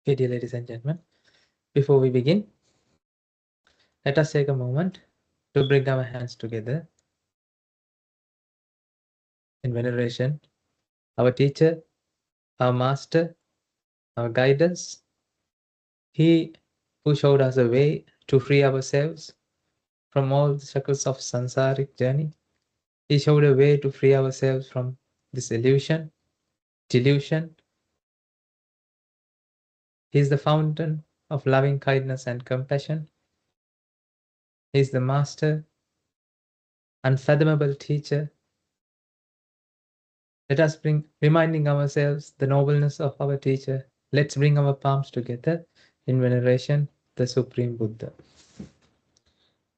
Okay, dear ladies and gentlemen, before we begin, let us take a moment to bring our hands together in veneration. Our teacher, our master, our guidance, he who showed us a way to free ourselves from all the shackles of sansaric journey. He showed a way to free ourselves from this illusion, delusion. He is the fountain of loving kindness and compassion. He is the master, unfathomable teacher. Let us bring, reminding ourselves the nobleness of our teacher. Let's bring our palms together in veneration, the Supreme Buddha.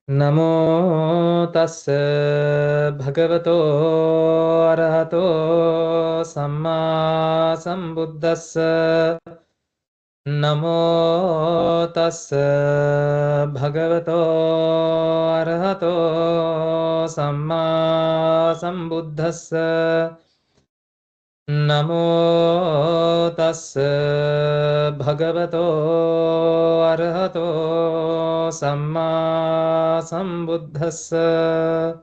Namo tassa bhagavato arahato samma sambuddhassa. Namo tassa bhagavato arahato samma sambuddhassa. Namo tassa bhagavato arahato samma sambuddhassa.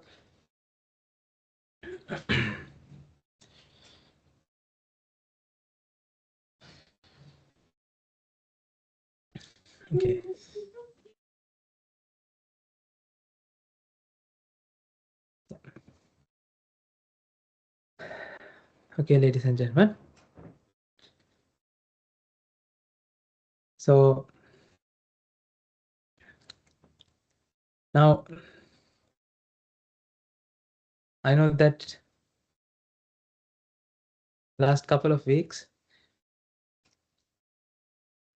Okay. Okay, ladies and gentlemen. So now I know that last couple of weeks,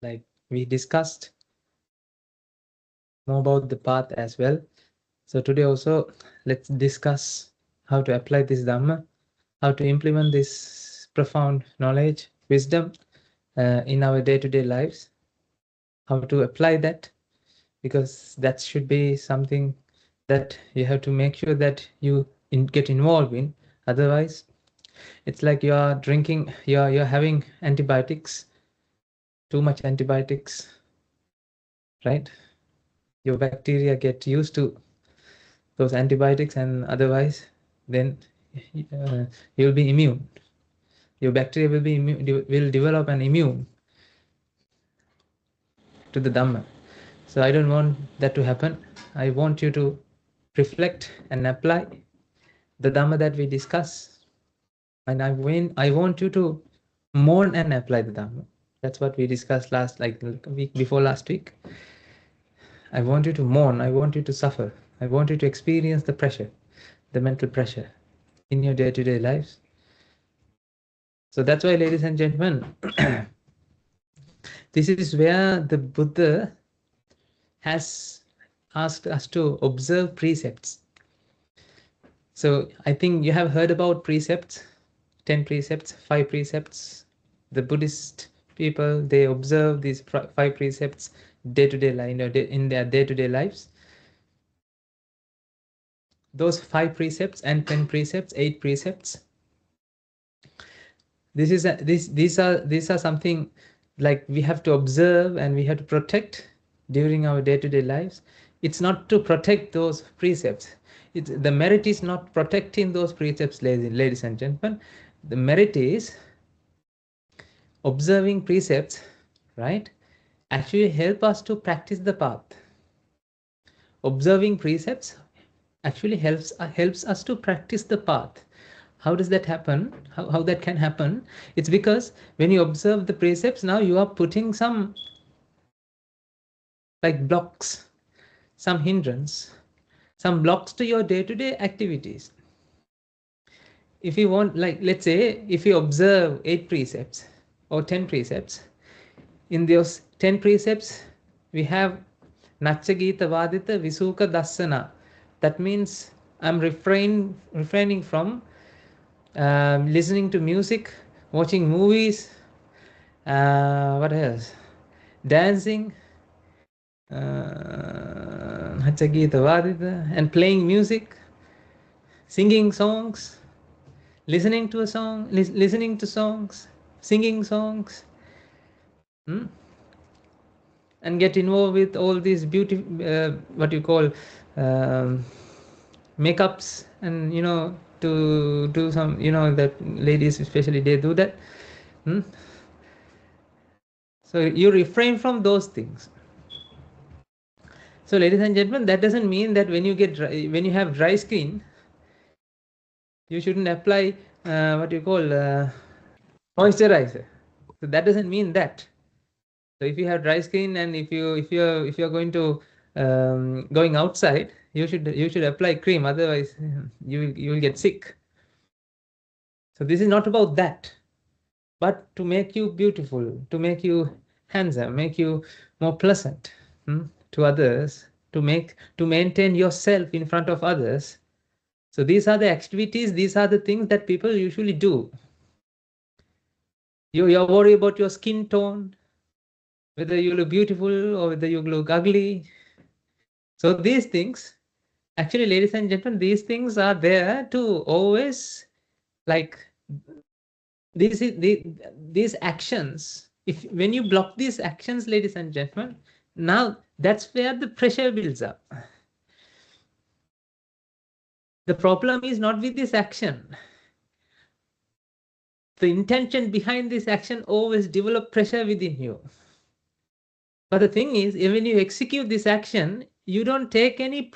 like we discussed more about the path as well. So today also, let's discuss how to apply this Dhamma, how to implement this profound knowledge, wisdom in our day-to-day lives, how to apply that, because that should be something that you have to make sure that you get involved in. Otherwise, it's like you are drinking, you're having antibiotics, too much antibiotics, right? Your bacteria get used to those antibiotics, and otherwise then you'll be immune. Your bacteria will be will develop an immune to the Dhamma. So I don't want that to happen. I want you to reflect and apply the Dhamma that we discuss. And I want you to mourn and apply the Dhamma. That's what we discussed like week before last week. I want you to mourn. I want you to suffer. I want you to experience the pressure, the mental pressure in your day-to-day lives. So that's why, ladies and gentlemen, this is where the Buddha has asked us to observe precepts. So I think you have heard about precepts, 10 precepts, 5 precepts. The Buddhist people, they observe these 5 precepts day-to-day life, in their day-to-day lives. Those 5 precepts and 10 precepts, 8 precepts. These are something like we have to observe and we have to protect during our day-to-day lives. It's not to protect those precepts. The merit is not protecting those precepts, ladies and gentlemen. The merit is observing precepts, right? Actually help us to practice the path. Observing precepts actually helps us to practice the path. How does that happen? How that can happen? It's because when you observe the precepts, now you are putting some like blocks, some hindrance, some blocks to your day-to-day activities. If you want, like, let's say, if you observe 8 precepts or 10 precepts, in those 10 precepts, we have 𝗗𝗃𝗏𝗵𝗺 𝗵𝐴. That means I'm refraining from listening to music, watching movies, what else? Dancing, and playing music, singing songs, listening to songs, singing songs. and get involved with all these beauty, what you call, makeups, and to do some, that ladies especially, they do that. So you refrain from those things. So ladies and gentlemen, that doesn't mean that when you have dry skin, you shouldn't apply what you call moisturizer. So that doesn't mean that. So if you have dry skin, and if you're going to going outside, you should apply cream. Otherwise, you will get sick. So this is not about that, but to make you beautiful, to make you handsome, make you more pleasant to others, to maintain yourself in front of others. So these are the activities, these are the things that people usually do. You're worried about your skin tone, whether you look beautiful or whether you look ugly. So these things, actually, ladies and gentlemen, these things are there to always, like, these actions. When you block these actions, ladies and gentlemen, now that's where the pressure builds up. The problem is not with this action. The intention behind this action always develop pressure within you. But the thing is, when you execute this action, you don't take any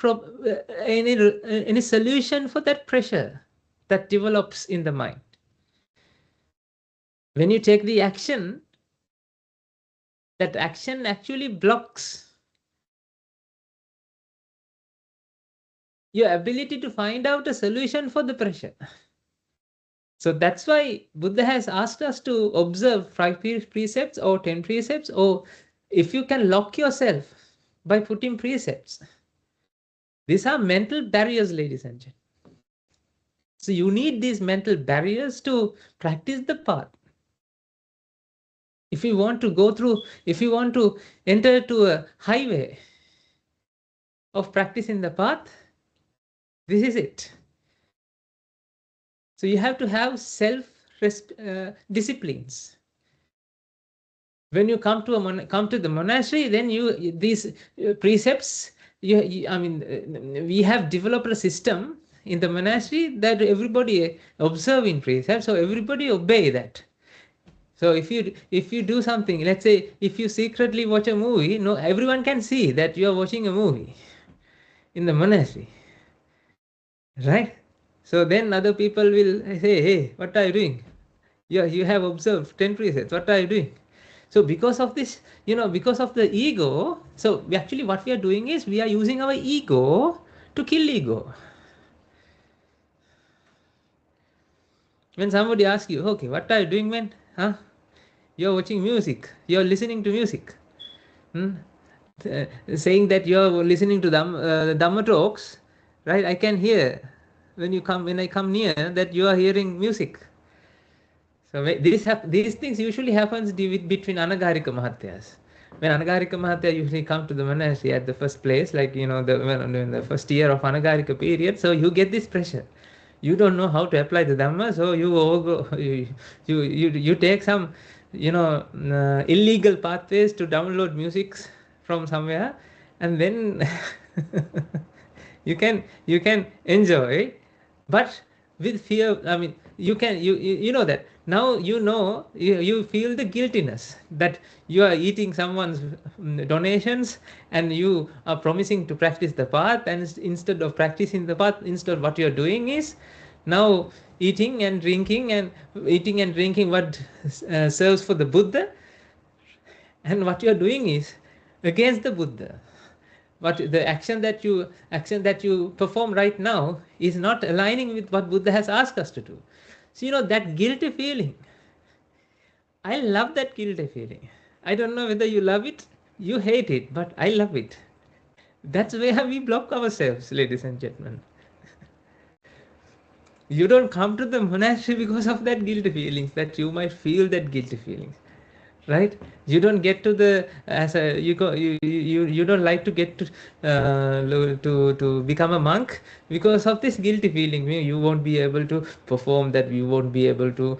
solution for that pressure that develops in the mind. When you take the action, that action actually blocks your ability to find out a solution for the pressure. So that's why Buddha has asked us to observe 5 precepts or 10 precepts, or if you can lock yourself by putting precepts. These are mental barriers, ladies and gentlemen. So you need these mental barriers to practice the path. If you want to enter to a highway of practicing the path, this is it. So you have to have self-disciplines. When you come to the monastery, then these precepts. We have developed a system in the monastery that everybody observe in precepts, so everybody obey that. So if you do something, let's say if you secretly watch a movie, no, everyone can see that you are watching a movie in the monastery, right? So then other people will say, hey, what are you doing? You have observed 10 precepts, what are you doing? So because of this, because of the ego, so actually what we are doing is we are using our ego to kill ego. When somebody asks you, okay, what are you doing, man? Huh? You're watching music, you're listening to music. Saying that you're listening to Dhamma talks, right? I can hear when I come near that you are hearing music. So these things usually happens between 𝗗𝗃 Mahathas. When 𝗗𝗃 Mahatha usually come to the monastery at the first place, like in the first year of 𝗗𝗃 period, so you get this pressure. You don't know how to apply the Dhamma, so you take some illegal pathways to download music from somewhere, and then you can enjoy, but with fear. You know that now, you feel the guiltiness that you are eating someone's donations, and you are promising to practice the path, and instead of practicing the path, instead what you are doing is now eating and drinking what serves for the Buddha, and what you are doing is against the Buddha. What the action that you perform right now is not aligning with what Buddha has asked us to do. So that guilty feeling, I love that guilty feeling. I don't know whether you love it, you hate it, but I love it. That's where we block ourselves, ladies and gentlemen. You don't come to the monastery because of that guilty feelings, that you might feel that guilty feelings, right? You don't get to the you don't like to get to become a monk because of this guilty feeling. You won't be able to perform that, you won't be able to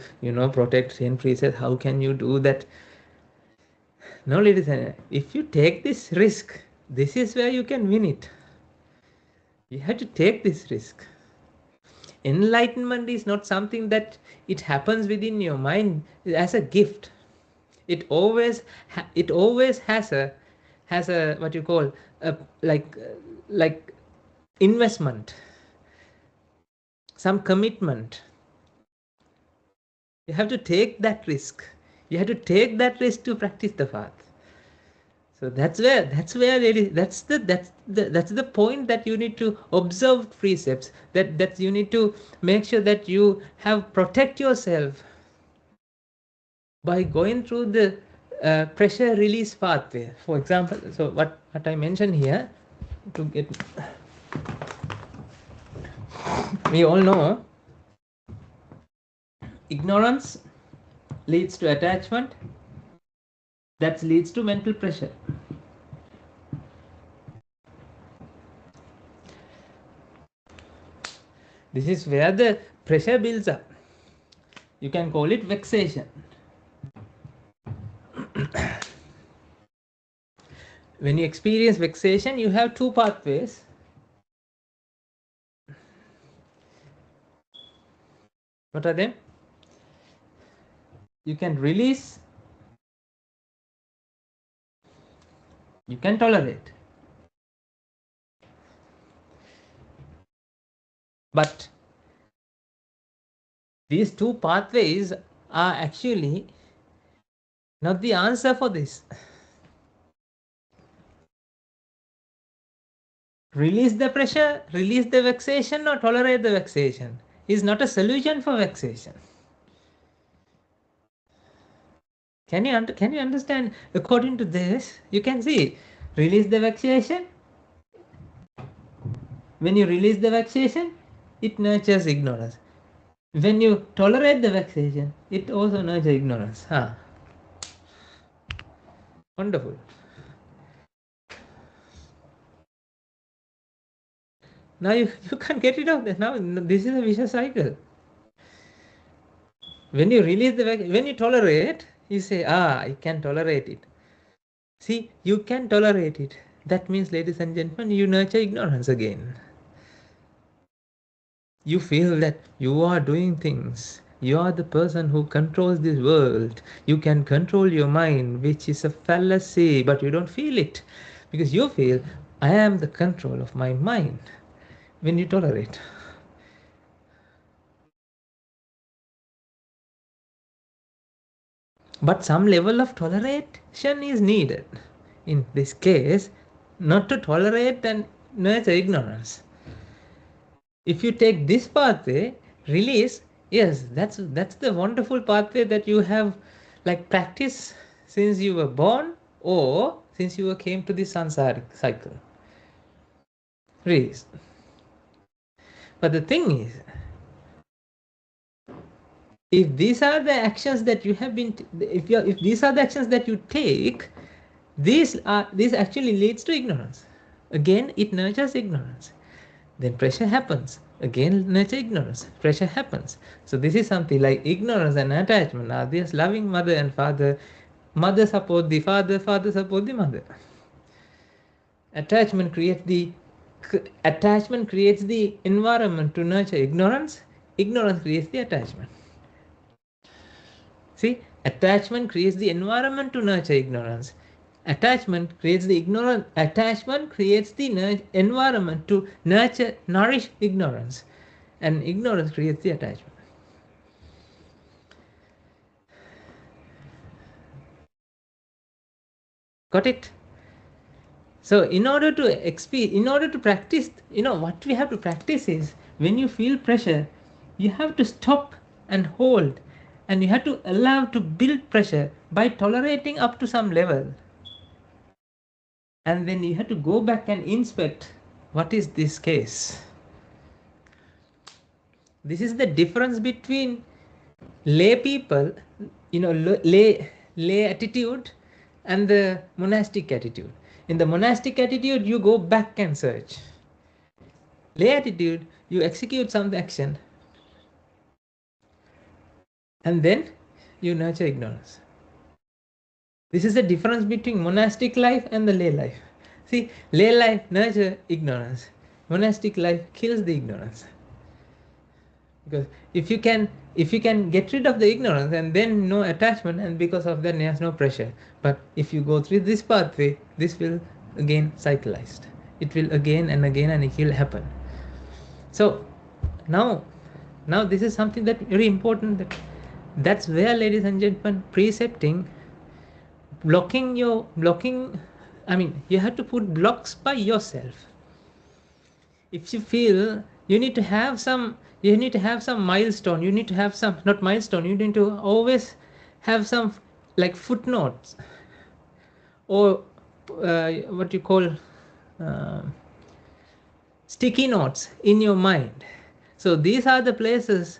protect 10 precepts. How can you do that? Now, ladies and gentlemen, if you take this risk, this is where you can win it. You have to take this risk. Enlightenment is not something that it happens within your mind as a gift. It always has a what you call a like investment, some commitment. You have to take that risk. You have to take that risk to practice the path. So that's where that's the point, that you need to observe precepts, that you need to make sure that you have protect yourself by going through the pressure release pathway. For example, so what I mentioned here, to get, we all know ignorance leads to attachment, that leads to mental pressure. This is where the pressure builds up. You can call it vexation. When you experience vexation, you have two pathways. What are they? You can release, you can tolerate. But these two pathways are actually not the answer for this. Release the pressure, release the vexation, or tolerate the vexation is not a solution for vexation. Can you understand? According to this, you can see, release the vexation. When you release the vexation, it nurtures ignorance. When you tolerate the vexation, it also nurtures ignorance. Wonderful. Now you can't get rid of this. Now this is a vicious cycle. When you release when you tolerate, you say, I can tolerate it. See, you can tolerate it. That means, ladies and gentlemen, you nurture ignorance again. You feel that you are doing things. You are the person who controls this world. You can control your mind, which is a fallacy, but you don't feel it. Because you feel, I am the control of my mind. When you tolerate. But some level of toleration is needed. In this case, not to tolerate and nurture ignorance. If you take this pathway, release, yes, that's the wonderful pathway that you have like practiced since you were born or since you came to this samsaric cycle. Release. But the thing is, if these are the actions that you have been, if these are the actions that you take, this actually leads to ignorance. Again, it nurtures ignorance. Then pressure happens. Again, nurture ignorance. Pressure happens. So this is something like ignorance and attachment are this loving mother and father. Mother support the father, father support the mother. Attachment creates the environment to nurture ignorance. Ignorance creates the attachment. See, attachment creates the environment to nurture ignorance. Attachment creates the environment to nourish ignorance. And ignorance creates the attachment. Got it? So in order to practice, what we have to practice is, when you feel pressure, you have to stop and hold, and you have to allow to build pressure by tolerating up to some level. And then you have to go back and inspect, what is this case? This is the difference between lay people, lay attitude, and the monastic attitude. In the monastic attitude, you go back and search. Lay attitude, you execute some action, and then you nurture ignorance. This is the difference between monastic life and the lay life. See, lay life nurtures ignorance. Monastic life kills the ignorance. Because if you can get rid of the ignorance and then no attachment, and because of that there's no pressure. But if you go through this pathway, this will again cycleized. It will again and again, and it will happen. So now this is something that very important. That's where, ladies and gentlemen, precepting, blocking. I mean, you have to put blocks by yourself. If you feel you need to have some milestone, you need to have some, not milestone, you need to always have some like footnotes, or what you call sticky notes in your mind. So these are the places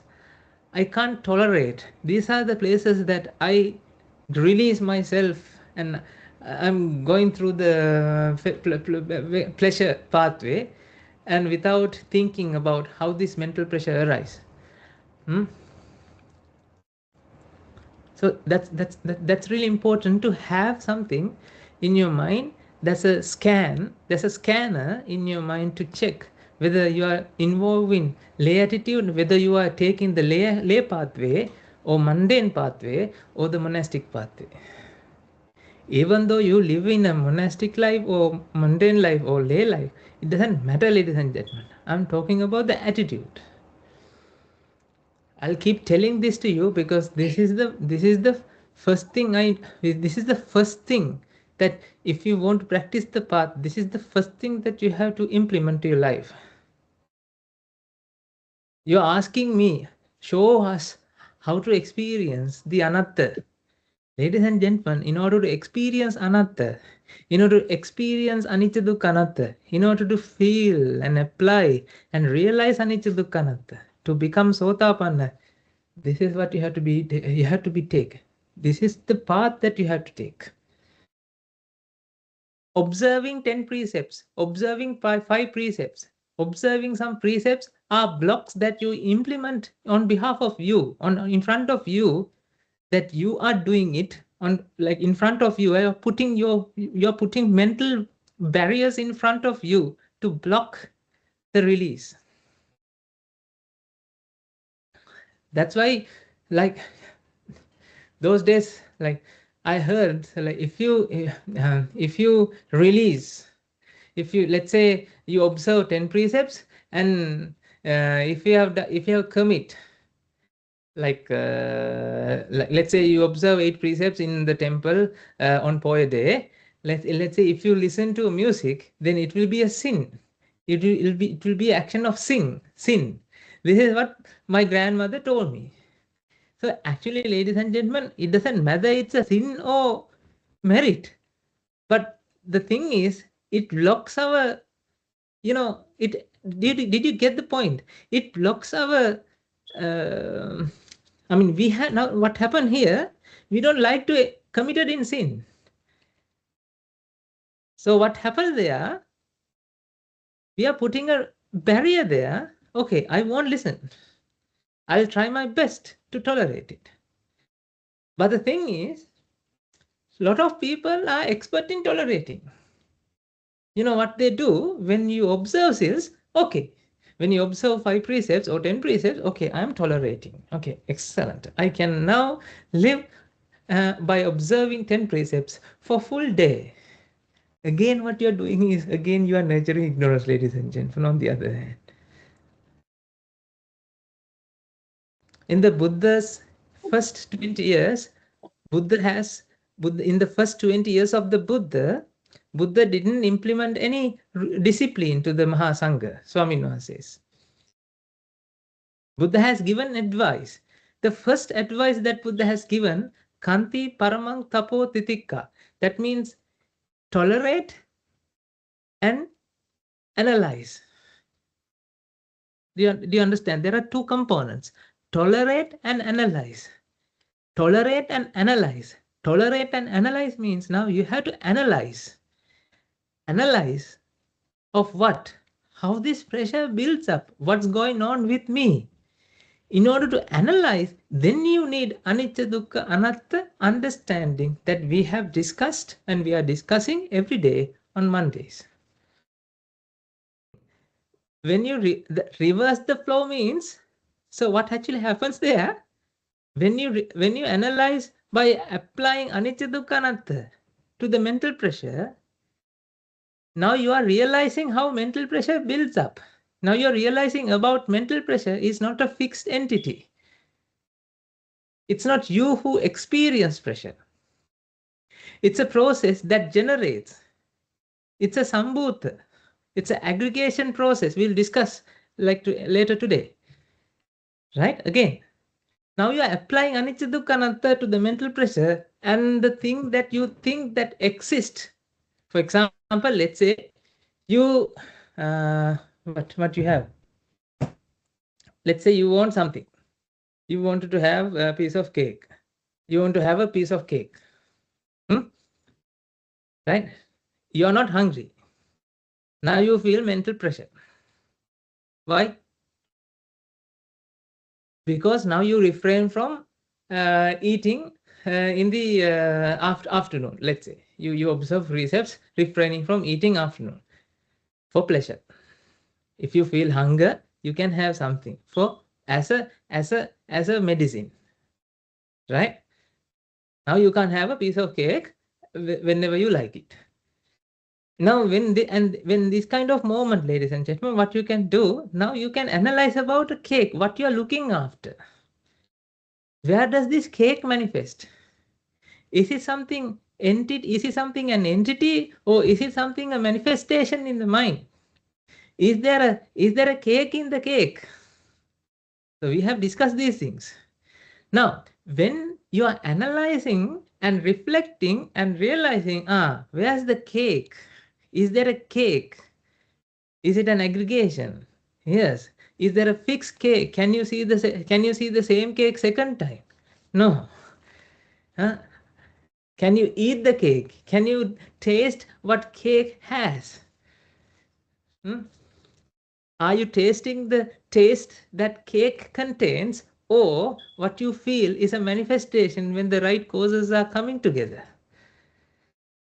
I can't tolerate. These are the places that I release myself, and I'm going through the pleasure pathway, and without thinking about how this mental pressure arises. So that's really important, to have something in your mind. There's a scanner in your mind to check whether you are involved in lay attitude, whether you are taking the lay pathway or mundane pathway or the monastic pathway. Even though you live in a monastic life or mundane life or lay life, it doesn't matter, ladies and gentlemen. I'm talking about the attitude. I'll keep telling this to you because this is the first thing that if you want to practice the path, this is the first thing that you have to implement to your life. You're asking me, show us how to experience the anatta. Ladies and gentlemen, in order to experience anatta, in order to experience anicca dukkha anatta, in order to feel and apply and realize anicca dukkha anatta, to become sotapanna, this is what you have to be take. This is the path that you have to take. Observing 10 precepts, observing 5 precepts, observing some precepts are blocks that you implement on behalf of you, in front of you, that you are doing it on, like in front of you. You're putting mental barriers in front of you to block the release. That's why, like those days, like I heard, like if you release, if you, let's say you observe 10 precepts, and if you have commit, like let's say you observe 8 precepts in the temple on Poya Day. Let's say if you listen to music, then it will be a sin. It will be action of sin. This is what my grandmother told me. So actually, ladies and gentlemen, it doesn't matter it's a sin or merit. But the thing is, it blocks our, did you get the point? It blocks our, I mean, we had, now what happened here, we don't like to committed in sin. So what happened there, we are putting a barrier there. Okay, I won't listen. I'll try my best to tolerate it. But the thing is, a lot of people are expert in tolerating. You know what they do when you observe is, okay, when you observe 5 precepts or 10 precepts, okay, I'm tolerating. Okay, excellent. I can now live by observing 10 precepts for full day. Again, what you're doing is, again, you are nurturing ignorance, ladies and gentlemen, on the other hand. In the Buddha's first 20 years, in the first 20 years of the Buddha didn't implement any discipline to the Mahasangha, Swaminatha says. Buddha has given advice. The first advice that Buddha has given, Kanti Paramang Tapo Titikka. That means tolerate and analyze. Do you understand? There are 2 components, tolerate and analyze. Tolerate and analyze. Tolerate and analyze means now you have to analyze. Analyze of what? How this pressure builds up. What's going on with me? In order to analyze, then you need anicca, dukkha, anatta understanding that we have discussed and we are discussing every day on Mondays. When you reverse the flow means, so what actually happens there? When you analyze by applying anicca, dukkha, anatta to the mental pressure, now you are realizing how mental pressure builds up. Now you are realizing about mental pressure is not a fixed entity. It's not you who experience pressure. It's a process that generates. It's a sambhutha. It's an aggregation process. We'll discuss later today. Right? Again, now you are applying anicca, dukkha, anatta to the mental pressure and the thing that you think that exists. For example, let's say you, what you have? Let's say you want something. You wanted to have a piece of cake. You want to have a piece of cake. Right? You're not hungry. Now you feel mental pressure. Why? Because now you refrain from eating in the afternoon. Let's say you observe precepts refraining from eating afternoon for pleasure. If you feel hunger, you can have something for as a medicine. Right? Now you can have a piece of cake whenever you like it. Now, when this kind of moment, ladies and gentlemen, what you can do, now you can analyze about a cake, what you are looking after. Where does this cake manifest? Is it something entity? Is it something an entity, or is it something a manifestation in the mind? Is there a cake in the cake? So we have discussed these things. Now, when you are analyzing and reflecting and realizing, where's the cake? Is there a cake? Is it an aggregation? Yes. Is there a fixed cake? Can you see the same cake second time? No. Can you eat the cake? Can you taste what cake has? Are you tasting the taste that cake contains, or what you feel is a manifestation when the right causes are coming together?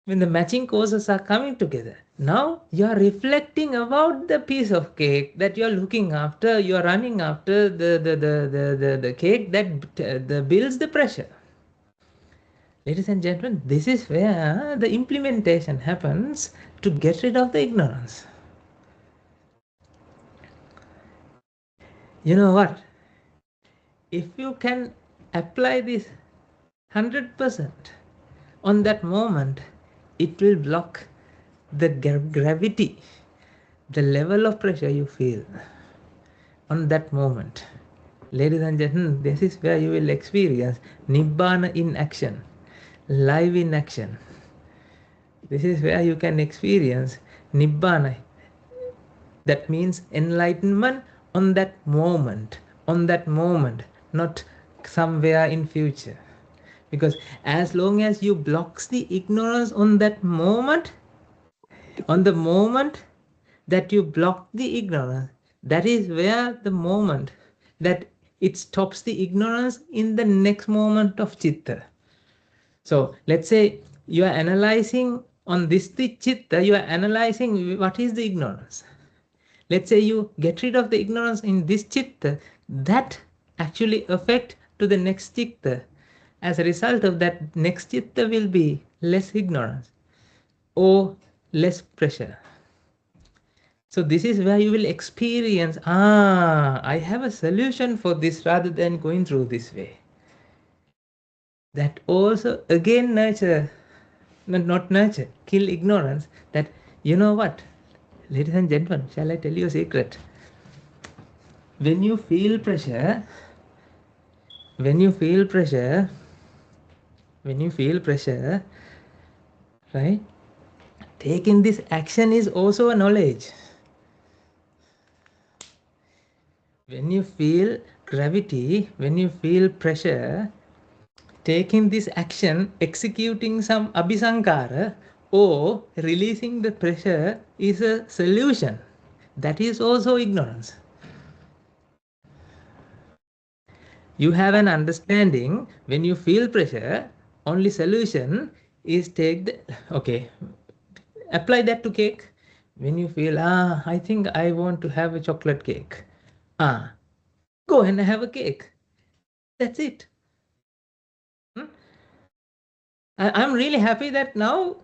When the matching causes are coming together. Now you are reflecting about the piece of cake that you are looking after, you are running after the cake that builds the pressure. Ladies and gentlemen, this is where the implementation happens to get rid of the ignorance. You know what? If you can apply this 100% on that moment, it will block the gravity, the level of pressure you feel on that moment. Ladies and gentlemen, this is where you will experience Nibbana in action, live in action. This is where you can experience Nibbana. That means enlightenment on that moment, not somewhere in future. Because as long as you blocks the ignorance on that moment, on the moment that you block the ignorance, that is where the moment that it stops the ignorance in the next moment of chitta. So let's say you are analyzing on this chitta, you are analyzing what is the ignorance. Let's say you get rid of the ignorance in this chitta, that actually affect to the next chitta. As a result of that, next chitta will be less ignorance or less pressure. So this is where you will experience, I have a solution for this rather than going through this way. That also again kill ignorance. That, you know what, ladies and gentlemen, shall I tell you a secret? When you feel pressure, right, taking this action is also a knowledge. When you feel gravity, when you feel pressure, taking this action, executing some abhisankara or releasing the pressure is a solution. That is also ignorance. You have an understanding when you feel pressure, only solution is take the, okay, apply that to cake. When you feel, I think I want to have a chocolate cake. Go and have a cake. That's it. I'm really happy that now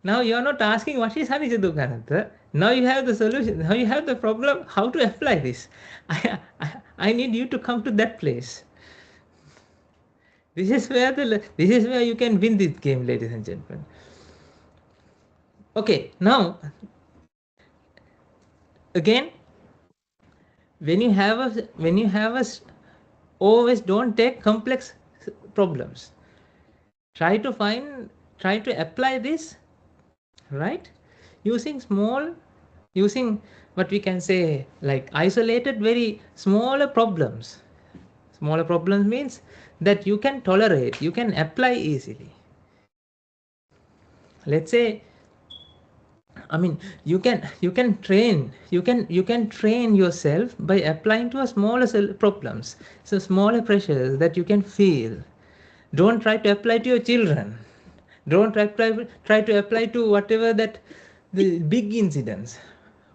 you're not asking what is 𝗑𝗃 𝗬𝗃. Now you have the solution. Now you have the problem. How to apply this? I need you to come to that place. This is where you can win this game, ladies and gentlemen. Okay, now again, when you have a always don't take complex problems. Try to apply this, right? Using what we can say like isolated, very smaller problems. Smaller problems means that you can tolerate, you can apply easily. Let's say, I mean, you can train yourself by applying to a smaller problems, so smaller pressures that you can feel. Don't try to apply to your children. Don't try to apply to whatever that the big incidents.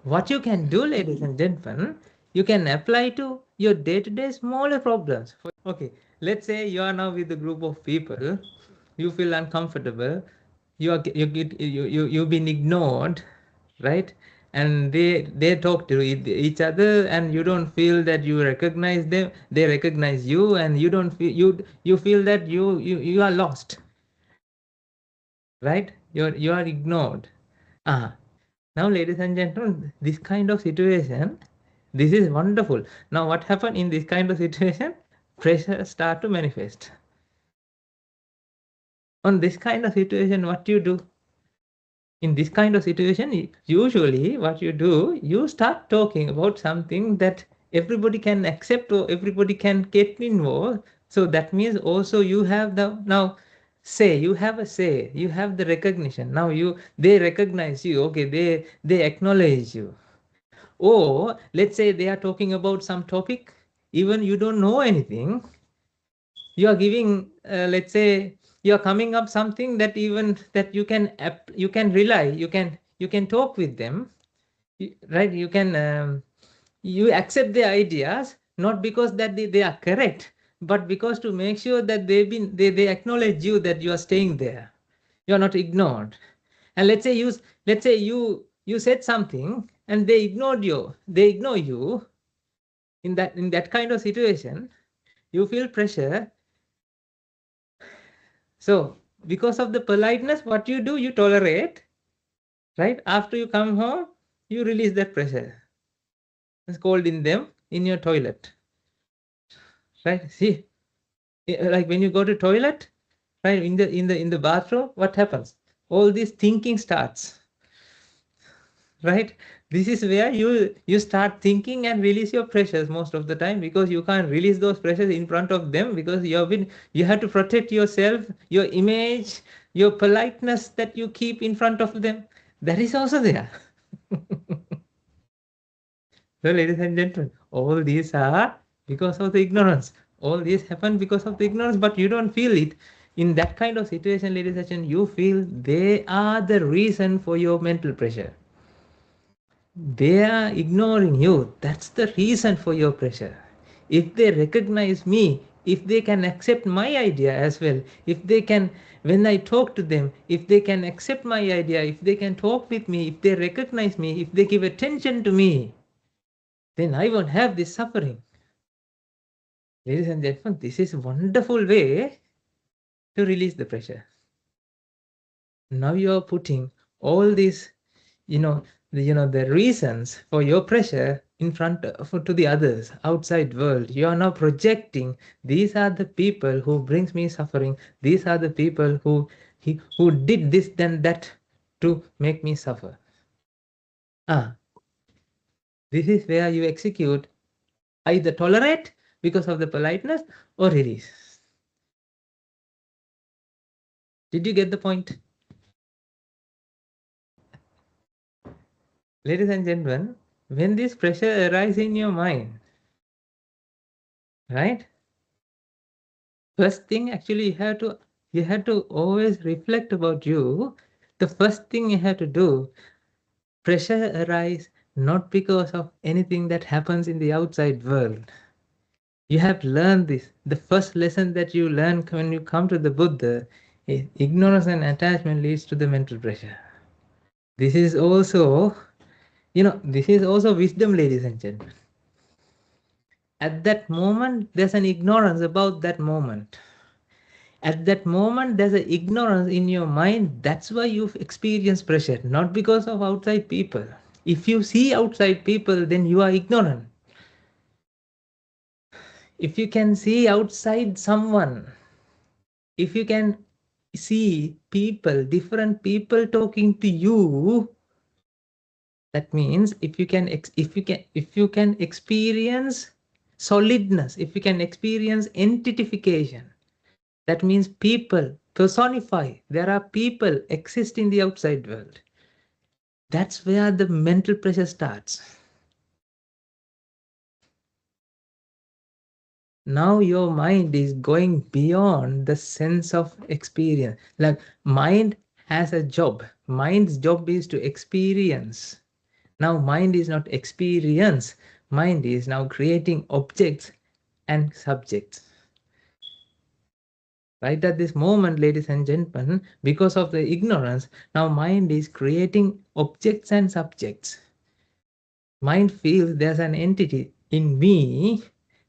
What you can do, ladies and gentlemen, you can apply to your day-to-day smaller problems. Okay, let's say you are now with a group of people, you feel uncomfortable, you've been ignored, right? And they talk to each other, and you don't feel that you recognize them, they recognize you, and you don't feel you feel that you are lost, right? You are ignored. Now, ladies and gentlemen, this kind of situation, this is wonderful. Now, what happened in this kind of situation? Pressure start to manifest. On this kind of situation, what you do? In this kind of situation, usually what you do, you start talking about something that everybody can accept or everybody can get involved. So that means also you have the now say, you have a say, you have the recognition. Now they recognize you, okay, they acknowledge you. Or let's say they are talking about some topic, even you don't know anything, you are giving, let's say, you are coming up something that even that you can rely, you can talk with them, right? You can you accept their ideas, not because that they are correct, but because to make sure that they acknowledge you, that you are staying there, you are not ignored. And let's say you said something and they ignore you. In that kind of situation, you feel pressure. So because of the politeness, what you do, you tolerate, right? After you come home, you release that pressure. Scolding them in your toilet, right? See, like when you go to toilet, right? In the bathroom, what happens? All this thinking starts, right? This is where you start thinking and release your pressures most of the time, because you can't release those pressures in front of them, because you have to protect yourself, your image, your politeness that you keep in front of them, that is also there. So ladies and gentlemen, all these are because of the ignorance. All these happen because of the ignorance, but you don't feel it. In that kind of situation, ladies and gentlemen, you feel they are the reason for your mental pressure. They are ignoring you. That's the reason for your pressure. If they recognize me, if they can accept my idea as well, if they can, when I talk to them, if they can accept my idea, if they can talk with me, if they recognize me, if they give attention to me, then I won't have this suffering. Ladies and gentlemen, this is a wonderful way to release the pressure. Now you are putting all these, the reasons for your pressure in front to the others, outside world. You are now projecting, these are the people who brings me suffering. These are the people who did this then that to make me suffer. This is where you execute, either tolerate because of the politeness or release. Did you get the point? Ladies and gentlemen, when this pressure arises in your mind, right? First thing, actually, you have to always reflect about you. The first thing you have to do, pressure arises not because of anything that happens in the outside world. You have learned this. The first lesson that you learn when you come to the Buddha is ignorance and attachment leads to the mental pressure. This is also, this is also wisdom, ladies and gentlemen. At that moment, there's an ignorance about that moment. At that moment, there's an ignorance in your mind. That's why you experience pressure, not because of outside people. If you see outside people, then you are ignorant. If you can see outside someone, if you can see people, different people talking to you, that means if you can experience solidness, if you can experience entitification, that means people personify. There are people exist in the outside world. That's where the mental pressure starts. Now your mind is going beyond the sense of experience. Like mind has a job. Mind's job is to experience. Now mind is not experience. Mind is now creating objects and subjects. Right at this moment, ladies and gentlemen, because of the ignorance, now mind is creating objects and subjects. Mind feels there's an entity in me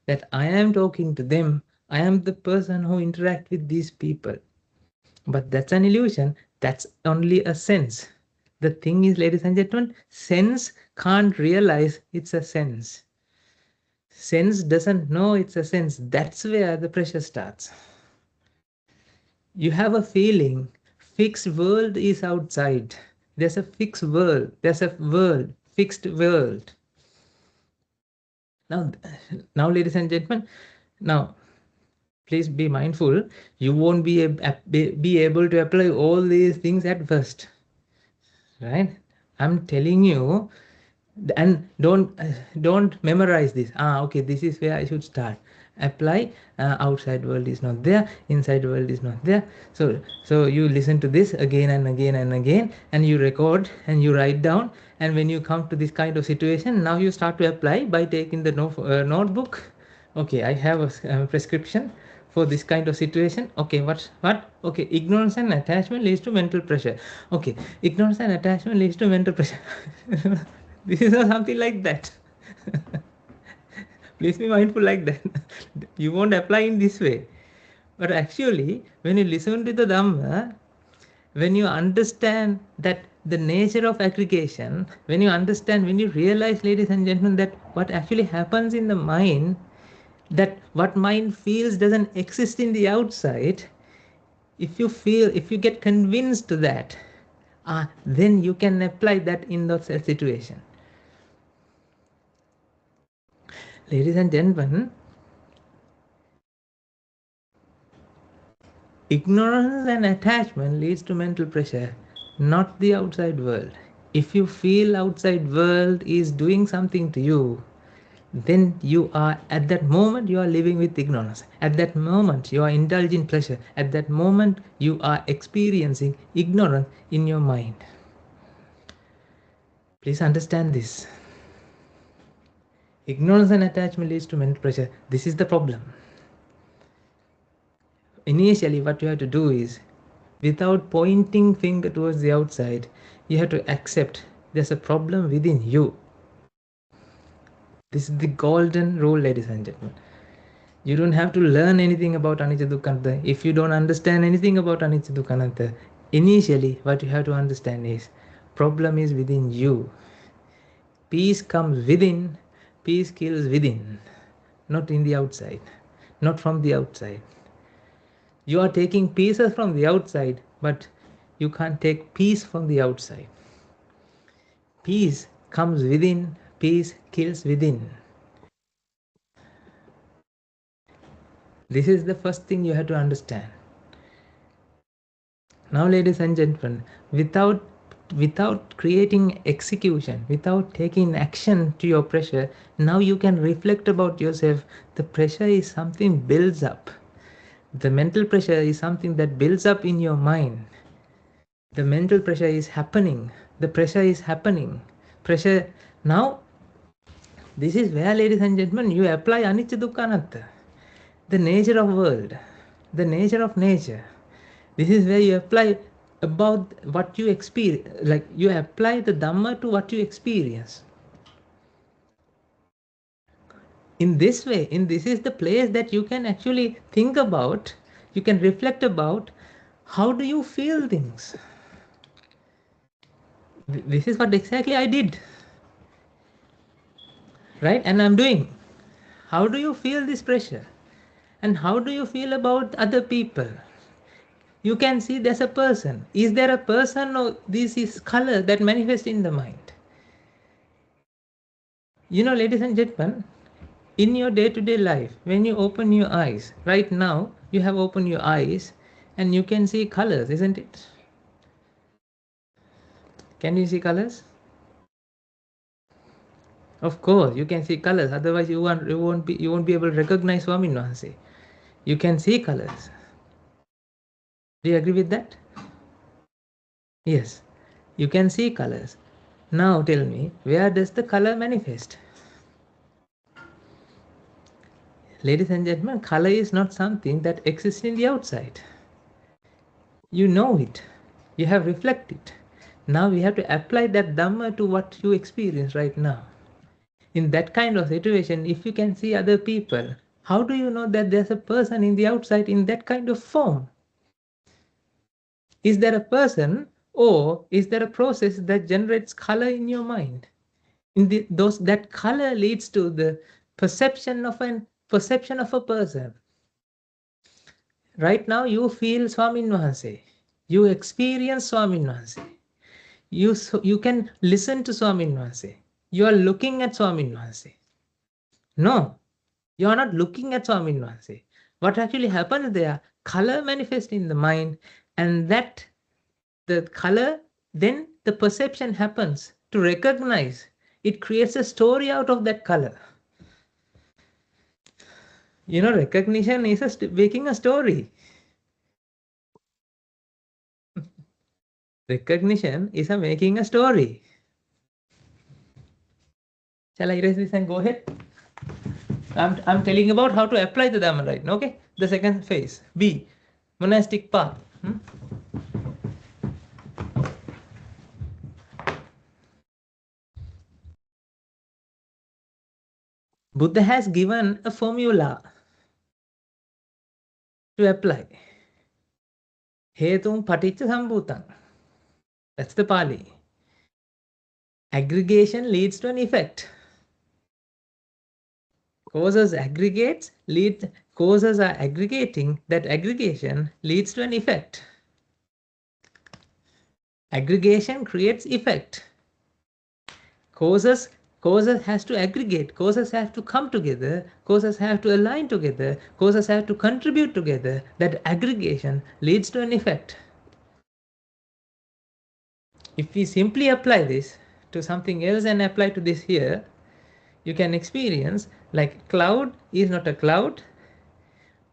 that I am talking to them. I am the person who interact with these people. But that's an illusion. That's only a sense. The thing is, ladies and gentlemen, sense can't realize it's a sense. Sense doesn't know it's a sense. That's where the pressure starts. You have a feeling fixed world is outside. There's a fixed world. There's a world, fixed world. Now, ladies and gentlemen, now please be mindful. You won't be able to apply all these things at first, right? I'm telling you, and don't memorize this. Okay, this is where I should start. Apply. Outside world is not there, inside world is not there. So you listen to this again and again and again, and you record and you write down. And when you come to this kind of situation, now you start to apply by taking the notebook. Okay, I have a prescription for this kind of situation. Okay, what? Okay, ignorance and attachment leads to mental pressure. Okay, ignorance and attachment leads to mental pressure. This is not something like that. Please be mindful like that. You won't apply in this way. But actually, when you listen to the Dhamma, when you understand that the nature of aggregation, when you realize, ladies and gentlemen, that what actually happens in the mind, that what mind feels doesn't exist in the outside, if you get convinced to that, then you can apply that in that situation. Ladies and gentlemen, ignorance and attachment leads to mental pressure, not the outside world. If you feel outside world is doing something to you, then you are, at that moment, you are living with ignorance. At that moment, you are indulging pleasure. At that moment, you are experiencing ignorance in your mind. Please understand this. Ignorance and attachment leads to mental pressure. This is the problem. Initially, what you have to do is, without pointing finger towards the outside, you have to accept there's a problem within you. This is the golden rule, ladies and gentlemen. You don't have to learn anything about anicca dukkha anatta. If you don't understand anything about anicca dukkha anatta, initially what you have to understand is problem is within you. Peace comes within, peace kills within, not in the outside, not from the outside. You are taking pieces from the outside, but you can't take peace from the outside. Peace comes within, peace kills within. This is the first thing you have to understand. Now, ladies and gentlemen, without creating execution, without taking action to your pressure, now you can reflect about yourself. The pressure is something builds up. The mental pressure is something that builds up in your mind. The mental pressure is happening. The pressure is happening. Pressure. Now, this is where, ladies and gentlemen, you apply anicca dukkha anatta. The nature of world. The nature of nature. This is where you apply about what you experience. Like you apply the Dhamma to what you experience. In this way, this is the place that you can actually think about, you can reflect about how do you feel things. This is what exactly I did, right? And I'm doing. How do you feel this pressure? And how do you feel about other people? You can see there's a person. Is there a person, or this is color that manifests in the mind? You know, ladies and gentlemen, in your day-to-day life, when you open your eyes, right now, you have opened your eyes and you can see colors, isn't it? Can you see colors? Of course, you can see colors. Otherwise, you won't be able to recognize Swamin Wahanse. You can see colors. Do you agree with that? Yes, you can see colors. Now tell me, where does the color manifest? Ladies and gentlemen, color is not something that exists in the outside. You know it. You have reflected. Now we have to apply that Dhamma to what you experience right now. In that kind of situation, if you can see other people, how do you know that there's a person in the outside in that kind of form? Is there a person, or is there a process that generates color in your mind? That color leads to the perception of a person. Right now you feel Swamin Wahanse. You experience Swamin Wahanse. You can listen to Swamin Wahanse. You are looking at Swamin Wahanse. No, you are not looking at Swamin Wahanse. What actually happens there, color manifests in the mind, and that the color, then the perception happens to recognize. It creates a story out of that color. You know, recognition is making a story. Recognition is making a story. Shall I erase this and go ahead? I'm telling about how to apply the Dhamma, right? Okay? The second phase. B. Monastic path. Buddha has given a formula to apply. Hetum paticca sambhutang. That's the Pali. Aggregation leads to an effect. Causes are aggregating, that aggregation leads to an effect. Aggregation creates effect. Causes has to aggregate, causes have to come together, causes have to align together, causes have to contribute together. That aggregation leads to an effect. If we simply apply this to something else and apply to this here, you can experience like cloud is not a cloud.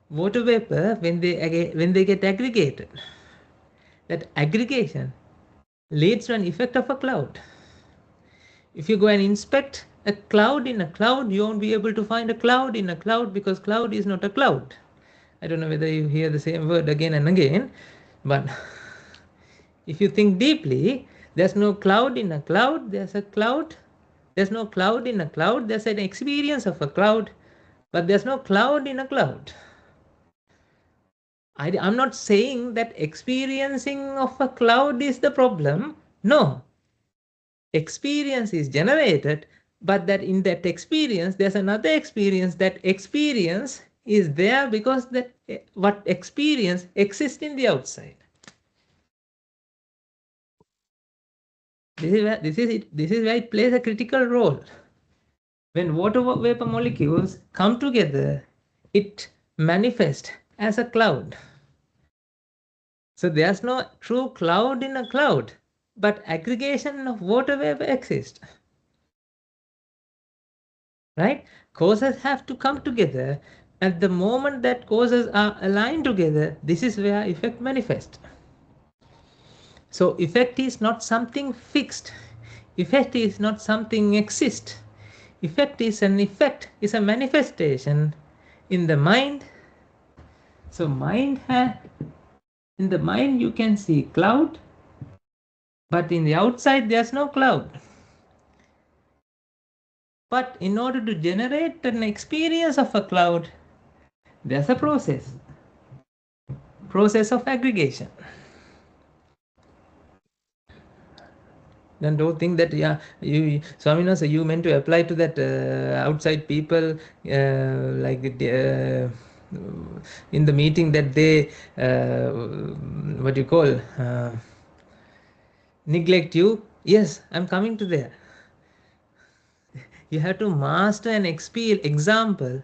Water vapor, when they get aggregated, that aggregation leads to an effect of a cloud. If you go and inspect a cloud in a cloud, you won't be able to find a cloud in a cloud, because cloud is not a cloud. I don't know whether you hear the same word again and again, but if you think deeply, there's no cloud in a cloud, there's a cloud. There's no cloud in a cloud, there's an experience of a cloud, but there's no cloud in a cloud. I'm not saying that experiencing of a cloud is the problem. No. Experience is generated, but that in that experience, there's another experience. That experience is there because that what experience exists in the outside. This is where it plays a critical role. When water vapor molecules come together, it manifests as a cloud. So there's no true cloud in a cloud, but aggregation of water vapor exists. Right? Causes have to come together, At the moment that causes are aligned together, this is where effect manifests. So effect is not something fixed. Effect is not something exist. Effect is an effect, is a manifestation in the mind. So in the mind you can see cloud, but in the outside there's no cloud. But in order to generate an experience of a cloud, there's a process of aggregation. Then don't think that Swamina, so you meant to apply to that outside people, like in the meeting that they what you call neglect you. Yes, I'm coming to there. You have to master an example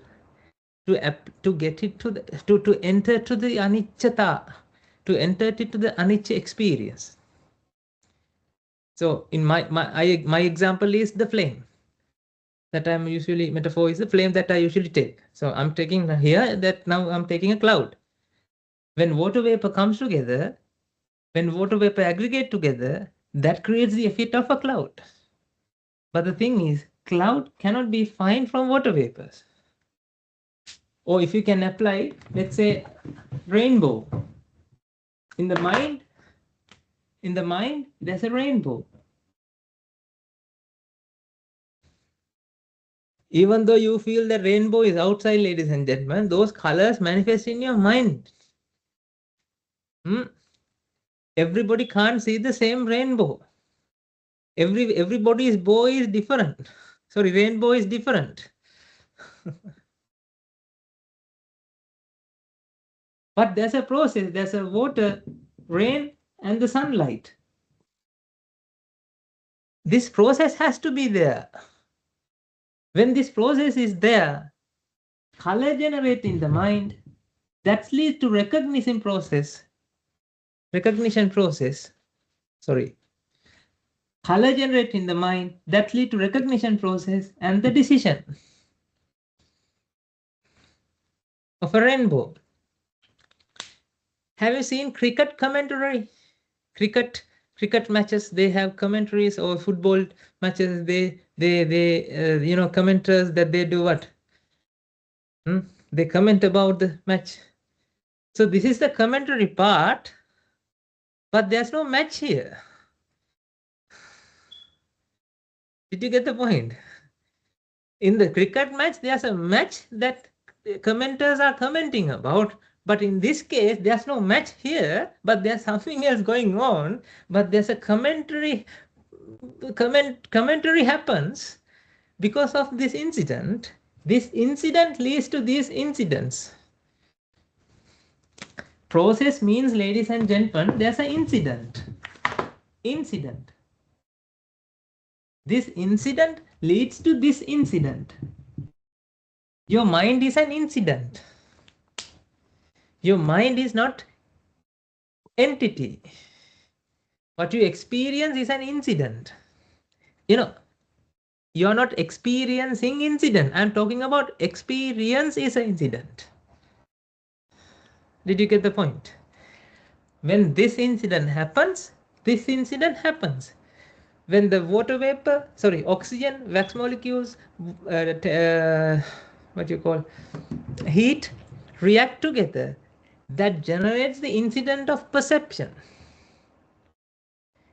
to get it to enter to the anicchata, to enter it to the anicca experience. So in my example is the flame that I'm usually, metaphor is the flame that I usually take. So I'm taking here that now I'm taking a cloud. When water vapor comes together, when water vapor aggregate together, that creates the effect of a cloud. But the thing is, cloud cannot be defined from water vapors. Or if you can apply, let's say, rainbow. In the mind, there's a rainbow. Even though you feel the rainbow is outside, ladies and gentlemen, those colors manifest in your mind. Everybody can't see the same rainbow. Everybody's bow is different. Sorry, rainbow is different. But there's a process. There's a water, rain, and the sunlight. This process has to be there. When this process is there, color generate in the mind, that leads to recognition process. Sorry. Color generate in the mind, that lead to recognition process and the decision of a rainbow. Have you seen cricket commentary? Cricket matches, they have commentaries, or football matches, they commenters that they do what? They comment about the match. So this is the commentary part, but there's no match here. Did you get the point? In the cricket match, there's a match that commenters are commenting about. But in this case, there's no match here, but there's something else going on. But there's a commentary happens because of this incident. This incident leads to these incidents. Process means, ladies and gentlemen, there's an incident. This incident leads to this incident. Your mind is an incident. Your mind is not entity. What you experience is an incident. You're not experiencing incident. I'm talking about experience is an incident. Did you get the point? When this incident happens, this incident happens. When the water vapor, oxygen, wax molecules, heat react together, that generates the incident of perception.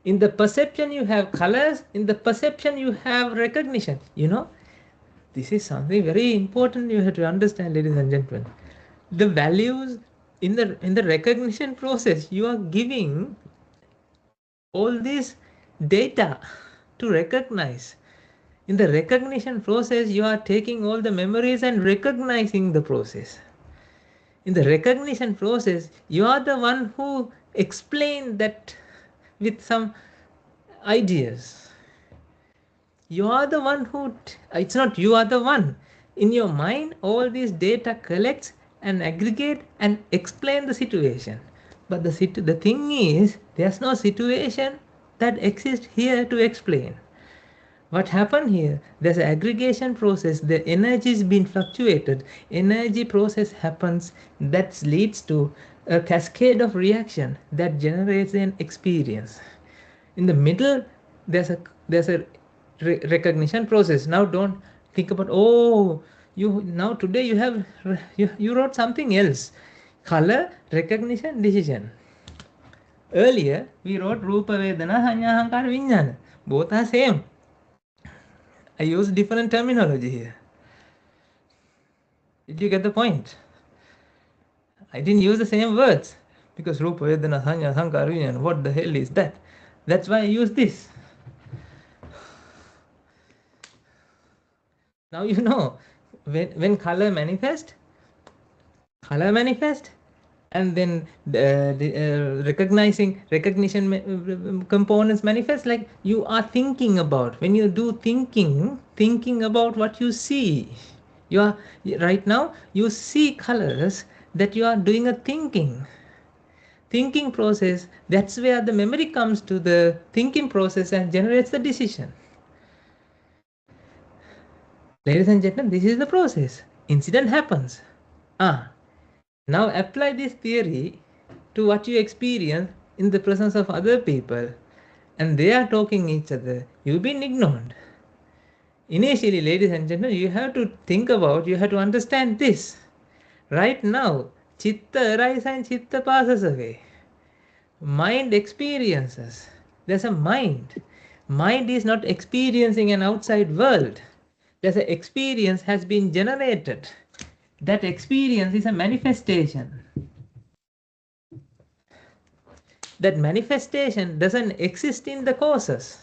In the perception you have colors, in the perception you have recognition. This is something very important you have to understand, ladies and gentlemen. The values in the recognition process, you are giving all this data to recognize. In the recognition process, you are taking all the memories and recognizing the process. In the recognition process, you are the one who explain that with some ideas. You are the one who, it's not you are the one. In your mind, all this data collects and aggregate and explain the situation. But the thing is, there's no situation that exists here to explain. What happened here? There's an aggregation process. The energy is being fluctuated. Energy process happens that leads to a cascade of reaction that generates an experience. In the middle, there's a recognition process. Now don't think about, oh, you now today you have you wrote something else. Color, recognition, decision. Earlier we wrote Rupa Vedana Sanya Ahankara Vijnana. Both are same. I use different terminology here. Did you get the point? I didn't use the same words because Rupa Vedana Sanya Ahankara Vijnana, what the hell is that? That's why I use this. Now you know when color manifest, and then recognition components manifest, like you are thinking about. When you do thinking about what you see, you are right now you see colors, that you are doing a thinking process. That's where the memory comes to the thinking process and generates the decision. Ladies and gentlemen, this is the process. Incident happens. Now apply this theory to what you experience in the presence of other people, and they are talking each other. You've been ignored. Initially, ladies and gentlemen, you have to think about, you have to understand this. Right now, chitta arises and chitta passes away. Mind experiences. There's a mind. Mind is not experiencing an outside world. There's an experience has been generated. That experience is a manifestation. That manifestation doesn't exist in the causes.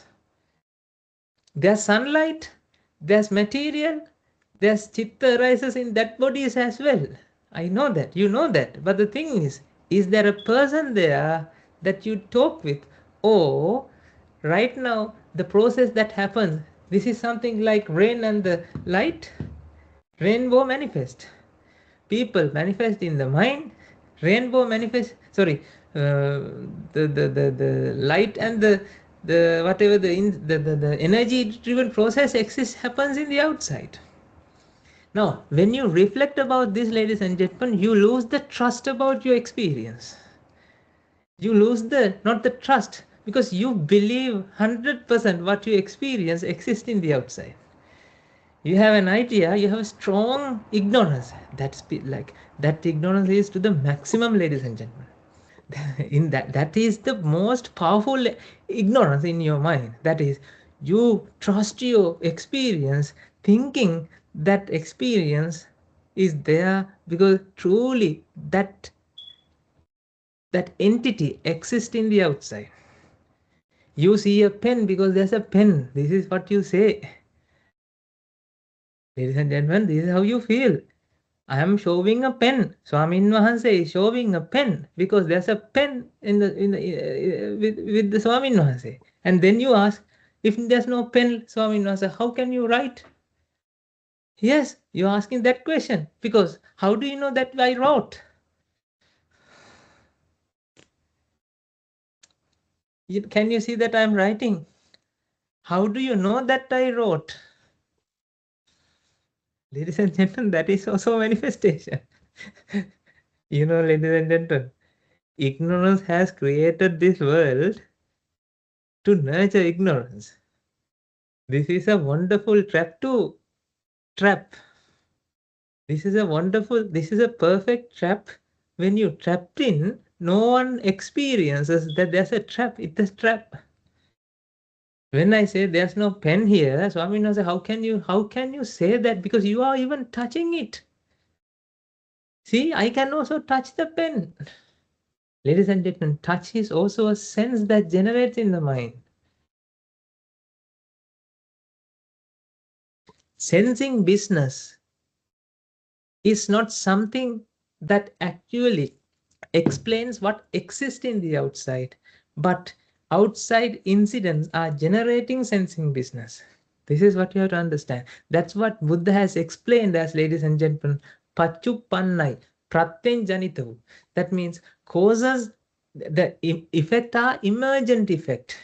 There's sunlight, there's material, there's chitta arises in that bodies as well. I know that, you know that. But the thing is there a person there that you talk with? Or right now, the process that happens, this is something like rain and the light. Rainbow manifest. People manifest in the mind. Rainbow manifest, sorry, the light and the whatever the energy driven process exists, happens in the outside. Now when you reflect about this, ladies and gentlemen, you lose the trust about your experience. You lose not the trust, because you believe 100% what you experience exists in the outside. You have an idea, you have a strong ignorance. That's like that ignorance is to the maximum, ladies and gentlemen. In that is the most powerful ignorance in your mind. That is, you trust your experience, thinking that experience is there because truly that entity exists in the outside. You see a pen because there's a pen. This is what you say. Ladies and gentlemen, this is how you feel. I am showing a pen. Swamin Wahanse is showing a pen because there's a pen with the Swamin Wahanse. And then you ask, if there's no pen, Swamin Wahanse, how can you write? Yes, you're asking that question because how do you know that I wrote? Can you see that I'm writing? How do you know that I wrote? Ladies and gentlemen, that is also manifestation. You know, ladies and gentlemen, ignorance has created this world to nurture ignorance. This is a wonderful trap to trap. This is a perfect trap. When you trapped in, no one experiences that there's a trap. It's a trap. When I say there's no pen here, Swami knows, how can you say that? Because you are even touching it. See, I can also touch the pen. Ladies and gentlemen, touch is also a sense that generates in the mind. Sensing business is not something that actually explains what exists in the outside, but outside incidents are generating sensing business. This is what you have to understand. That's what Buddha has explained as, ladies and gentlemen, paccupannai, pratyen janitavu. That means causes, the effect are emergent effect.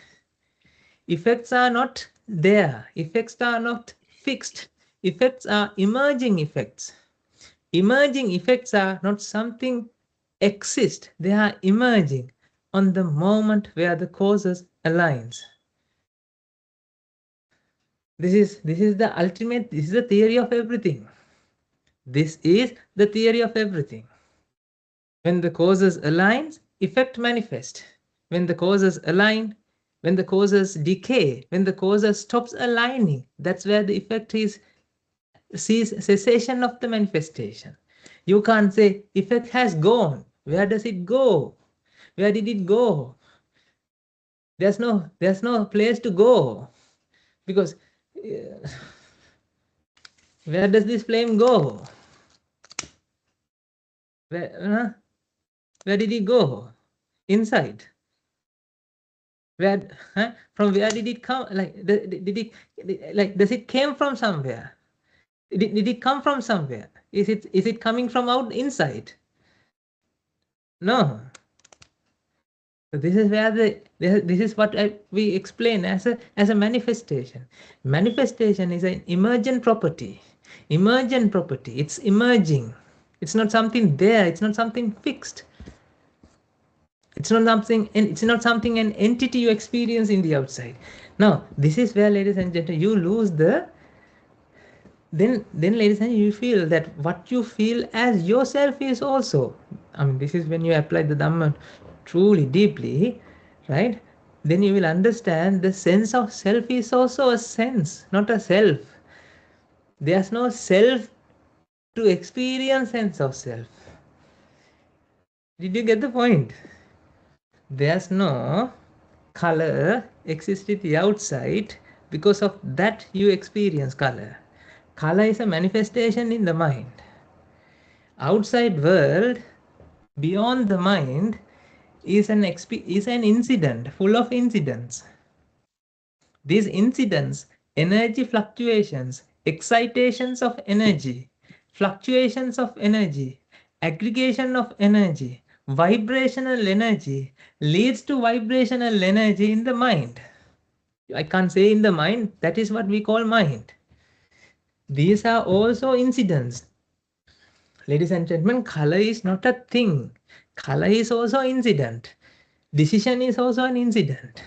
Effects are not there. Effects are not fixed. Effects are emerging effects. Emerging effects are not something exist. They are emerging on the moment where the causes aligns. This is the ultimate, this is the theory of everything. This is the theory of everything. When the causes align, effect manifest. When the causes align, when the causes decay, when the causes stops aligning, that's where the effect is, sees cessation of the manifestation. You can't say effect has gone. Where does it go? Where did it go? There's no place to go, because where does this flame go? Where did it go? Inside. Where, from where did it come? Like, did it, like, does it came from somewhere? Did it come from somewhere? Is it coming from out inside? No. So this is where this is what we explain as a manifestation. Manifestation is an emergent property. Emergent property. It's emerging. It's not something there. It's not something fixed. It's not something, and it's not something, an entity you experience in the outside. Now, this is where, ladies and gentlemen, you lose the. Then, ladies and gentlemen, you feel that what you feel as yourself is also. I mean, this is when you apply the Dhamma truly deeply, right? Then you will understand the sense of self is also a sense, not a self. There's no self to experience sense of self. Did you get the point? There's no color exists at the outside, because of that you experience color. Color is a manifestation in the mind. Outside world, beyond the mind, is an incident full of incidents. These incidents, energy fluctuations, excitations of energy, fluctuations of energy, aggregation of energy, vibrational energy leads to vibrational energy in the mind. I can't say in the mind, that is what we call mind. These are also incidents. Ladies and gentlemen, color is not a thing. Color is also incident. Decision is also an incident.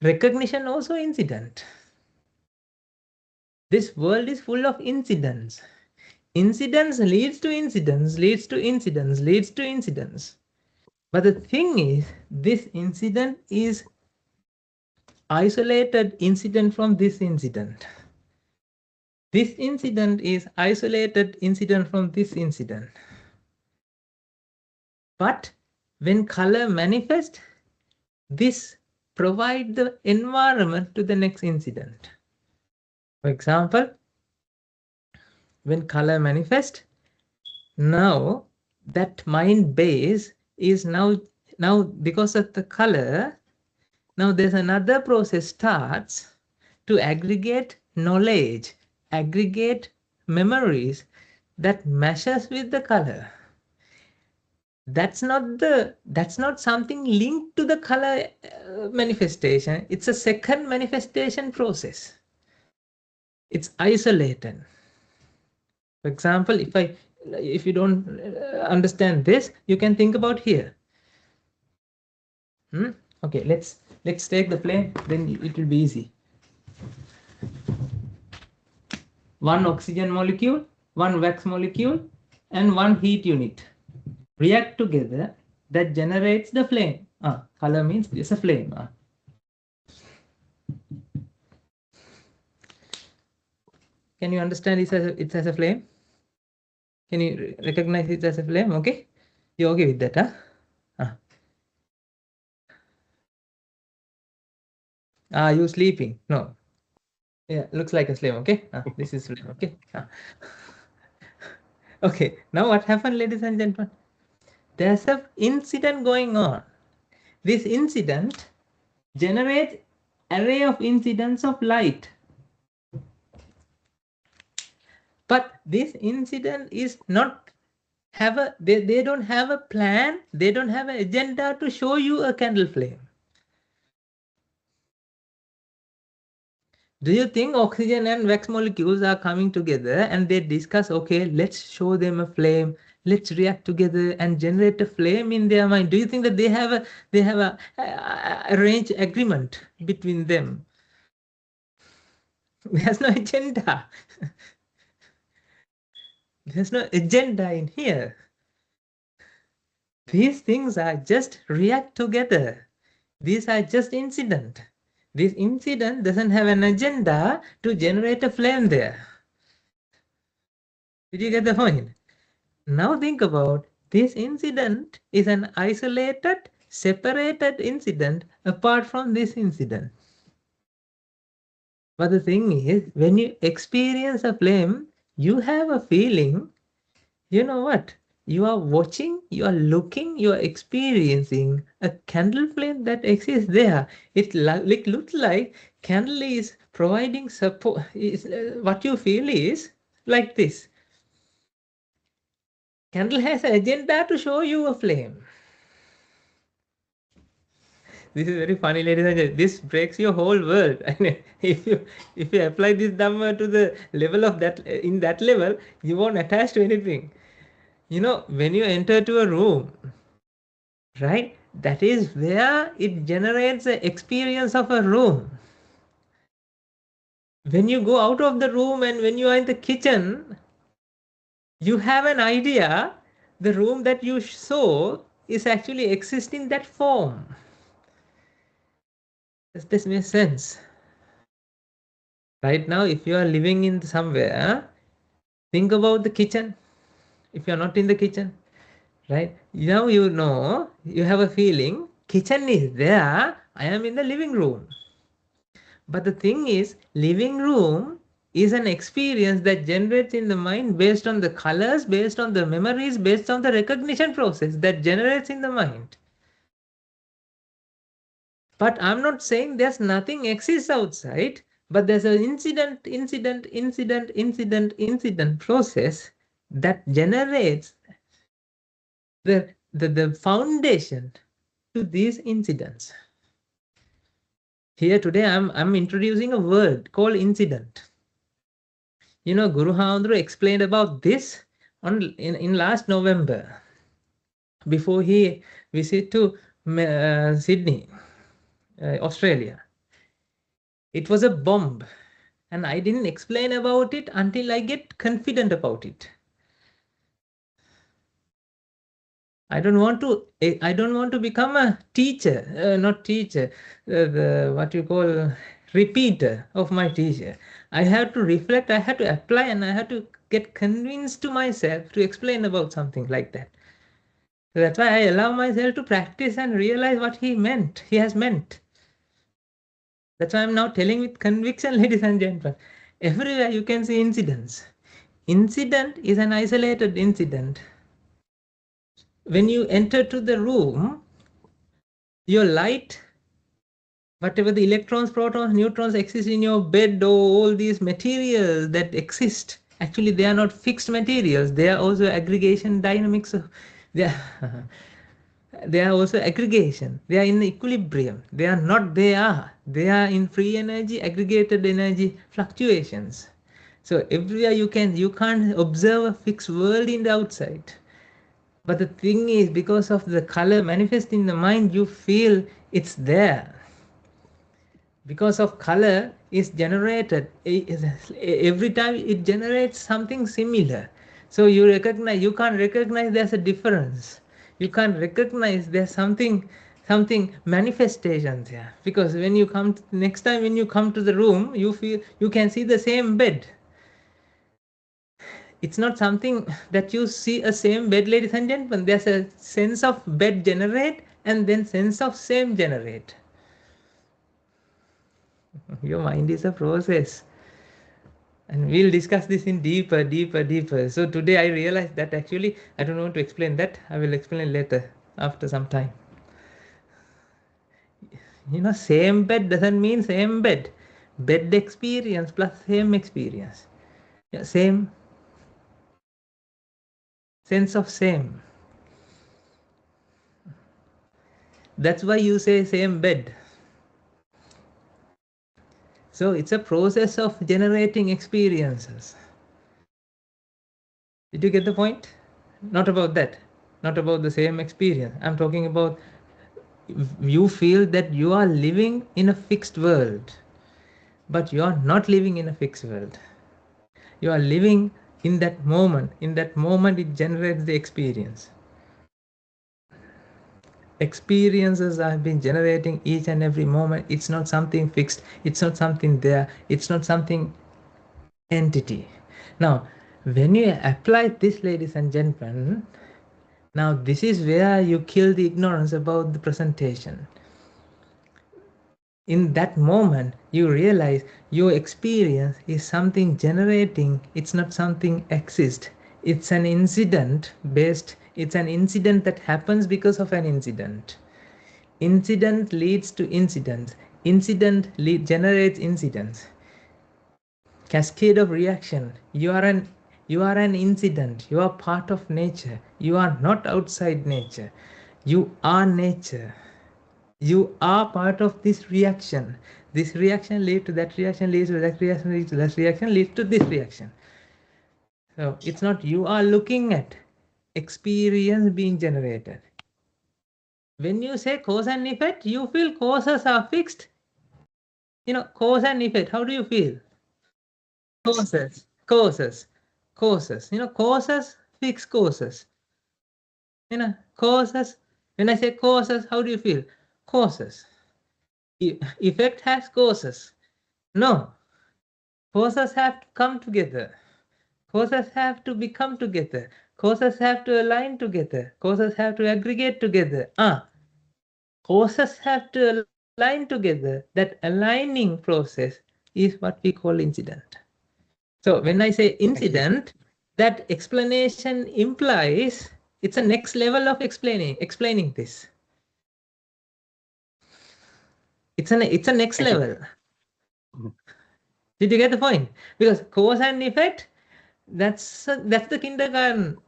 Recognition also incident. This world is full of incidents. Incidents leads to incidents, leads to incidents, leads to incidents. But the thing is, this incident is isolated incident from this incident. This incident is isolated incident from this incident. But when color manifests, this provides the environment to the next incident. For example, when color manifests, now that mind base is now because of the color, now there's another process starts to aggregate knowledge, aggregate memories that meshes with the color. That's not something linked to the color manifestation. It's a second manifestation process. It's isolated. For example, if you don't understand this, you can think about here. Okay, let's take the flame, then it will be easy. One oxygen molecule, one wax molecule, and one heat unit react together, that generates the flame. Color means it's a flame. Can you understand it as a flame? Can you recognize it as a flame? Okay, you okay with that? Are you sleeping? No. Yeah, looks like a flame. Okay, this is flame. Okay. Okay, now what happened, ladies and gentlemen? There's an incident going on. This incident generates array of incidents of light. But this incident is not they don't have a plan, they don't have an agenda to show you a candle flame. Do you think oxygen and wax molecules are coming together and they discuss, okay, let's show them a flame, let's react together and generate a flame in their mind? Do you think that they have a arranged agreement between them? There's no agenda. There's no agenda in here. These things are just react together. These are just incident. This incident doesn't have an agenda to generate a flame there. Did you get the point? Now think about this incident is an isolated, separated incident apart from this incident. But the thing is, when you experience a flame, you have a feeling, you know what? You are watching, you are looking, you are experiencing a candle flame that exists there. It looks like candle is providing support. What you feel is like this. Candle has an agenda to show you a flame. This is very funny, ladies and gentlemen. This breaks your whole world. if you apply this Dhamma to the level of that, in that level, you won't attach to anything. You know, when you enter to a room, right? That is where it generates the experience of a room. When you go out of the room and when you are in the kitchen, you have an idea the room that you saw is actually existing that form. Does this make sense? Right now, if you are living in somewhere, think about the kitchen. If you are not in the kitchen, right? Now you know, you have a feeling, kitchen is there, I am in the living room. But the thing is, living room is an experience that generates in the mind based on the colors, based on the memories, based on the recognition process that generates in the mind. But I'm not saying there's nothing exists outside, but there's an incident process that generates the foundation to these incidents. Here today I'm introducing a word called incident. You know, Guru Handru explained about this in last November before he visited to Sydney, Australia. It was a bomb, and I didn't explain about it until I get confident about it. I don't want to become a teacher, not teacher, what you call repeater of my teacher. I have to reflect, I have to apply, and I have to get convinced to myself to explain about something like that. So that's why I allow myself to practice and realize what he has meant. That's why I'm now telling with conviction, ladies and gentlemen. Everywhere you can see incidents. Incident is an isolated incident. When you enter to the room, your light, whatever the electrons, protons, neutrons exist in your bed, or all these materials that exist, actually they are not fixed materials. They are also aggregation dynamics. They are also aggregation. They are in equilibrium. They are not they are. They are in free energy, aggregated energy fluctuations. So everywhere you can't observe a fixed world in the outside. But the thing is, because of the color manifest in the mind, you feel it's there. Because of color is generated, every time it generates something similar. So you can't recognize there's a difference. You can't recognize there's something manifestations here. Because when you come next time when you come to the room, you can see the same bed. It's not something that you see a same bed, ladies and gentlemen. There's a sense of bed generate and then sense of same generate. Your mind is a process. And we'll discuss this in deeper. So today I realized that actually I don't want to explain that. I will explain later after some time. You know, same bed doesn't mean same bed. Bed experience plus same experience. Yeah, same. Sense of same. That's why you say same bed. So it's a process of generating experiences. Did you get the point? Not about that. Not about the same experience. I'm talking about you feel that you are living in a fixed world, but you are not living in a fixed world. You are living in that moment. In that moment, it generates the experience. Experiences I've been generating each and every moment. It's not something fixed. It's not something there. It's not something entity. Now, when you apply this, ladies and gentlemen, now this is where you kill the ignorance about the presentation. In that moment, you realize your experience is something generating. It's not something exist. It's an incident based. It's an incident that happens because of an incident. Incident leads to incidents. Incident generates incidents. Cascade of reaction. You are an incident. You are part of nature. You are not outside nature. You are nature. You are part of this reaction. This reaction leads to that reaction, leads to that reaction, leads to that reaction, leads to this reaction. So it's not you are looking at experience being generated. When you say cause and effect, you feel causes are fixed. You know, cause and effect, how do you feel? Causes. You know, causes, fixed causes. You know, causes. When I say causes, how do you feel? Causes. Effect has causes. No. Causes have to come together. Causes have to become together. Causes have to align together. Causes have to aggregate together. Causes have to align together. That aligning process is what we call incident. So when I say incident, that explanation implies it's a next level of explaining this. It's a next level. Did you get the point? Because cause and effect, that's the kindergarten.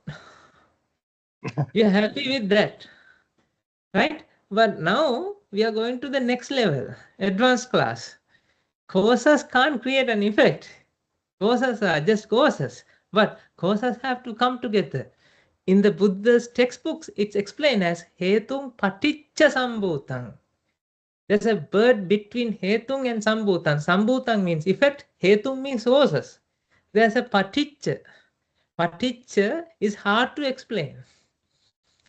You're happy with that, right? But now we are going to the next level, advanced class. Causes can't create an effect. Causes are just causes, but causes have to come together. In the Buddha's textbooks, it's explained as 𝗗𝗃𝗁 There's a word between 𝗗𝗃 and 𝗁𝗁. 𝗁𝗁 means effect, 𝗗𝗃 means causes. There's a paticca. Paticca is hard to explain.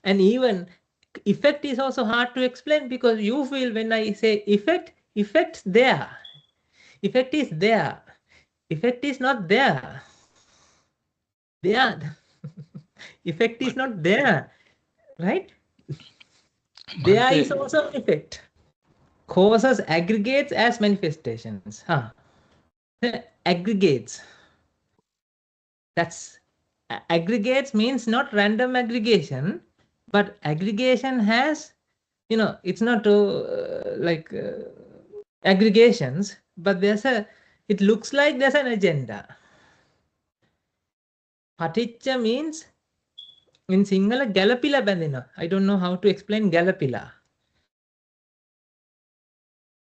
And even effect is also hard to explain because you feel when I say effect's there. Effect is there. Effect is not there. There. Effect is not there. Right? There is also effect. Causes aggregates as manifestations. Aggregates. That's aggregates means not random aggregation, but aggregation has, you know, it's not like aggregations, but it looks like there's an agenda. Paticca means in Sinhala galapila bandina. I don't know how to explain galapila.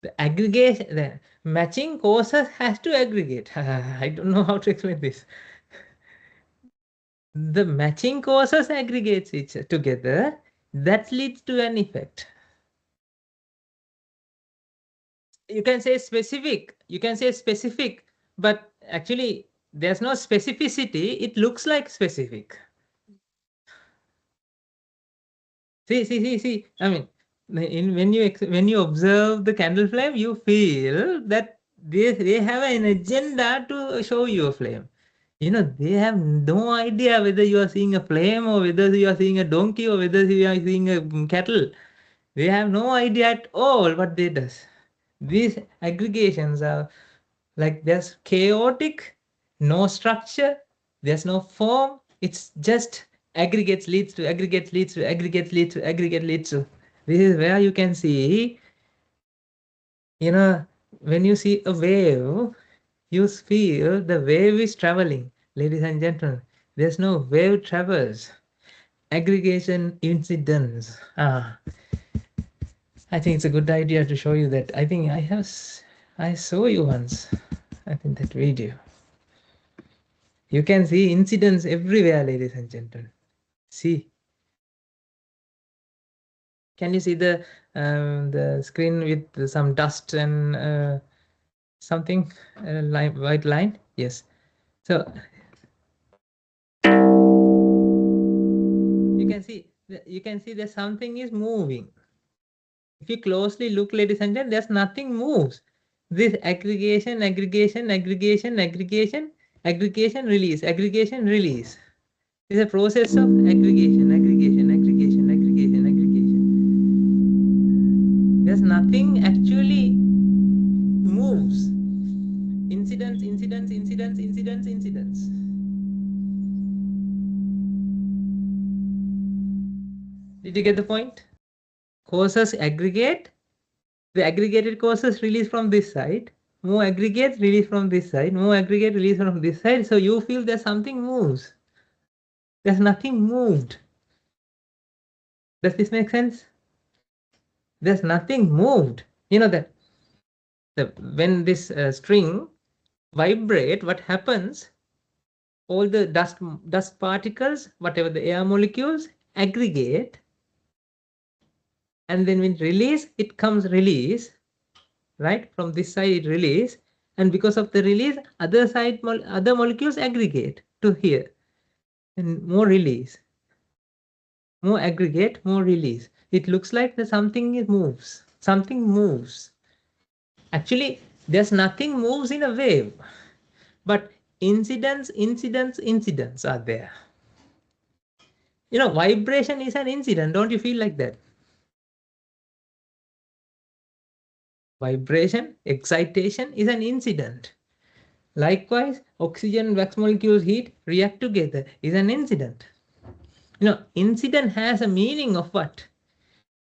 The aggregation, the matching causes has to aggregate. I don't know how to explain this. The matching causes aggregates each together. That leads to an effect. You can say specific. You can say specific, but actually there's no specificity. It looks like specific. See. I mean, when you observe the candle flame, you feel that they have an agenda to show you a flame. You know, they have no idea whether you are seeing a flame or whether you are seeing a donkey or whether you are seeing a cattle. They have no idea at all what they does. These aggregations are like there's chaotic, no structure, there's no form. It's just aggregates leads to aggregates leads to aggregates leads to aggregate leads to. This is where you can see, you know, when you see a wave, you feel the wave is traveling. Ladies and gentlemen, there's no wave travels. Aggregation incidents. I think it's a good idea to show you that. I think I have I saw you once, I think, that video. You can see incidents everywhere, ladies and gentlemen. See. Can you see the screen with some dust and something white line? Yes. So you can see that something is moving. If you closely look, ladies and gentlemen, there's nothing moves. This aggregation, aggregation, aggregation, aggregation, aggregation, release, aggregation, release. It's a process of aggregation, aggregation, aggregation, aggregation, aggregation. There's nothing actually moves. Incidents, incidents, incidents, incidents, incidents. Did you get the point? Causes aggregate. The aggregated causes release from this side. More aggregates release from this side. More aggregate release from this side. So you feel that something moves. There's nothing moved. Does this make sense? There's nothing moved. You know that when this string vibrate, what happens? All the dust particles, whatever the air molecules, aggregate, and then when release, it comes release, right? From this side it release, and because of the release, other molecules aggregate to here, and more release, more aggregate, more release. It looks like that something moves. Something moves. Actually, there's nothing moves in a wave, but incidents are there. You know, vibration is an incident. Don't you feel like that? Vibration, excitation is an incident. Likewise, oxygen and wax molecules heat react together is an incident. You know, incident has a meaning of what?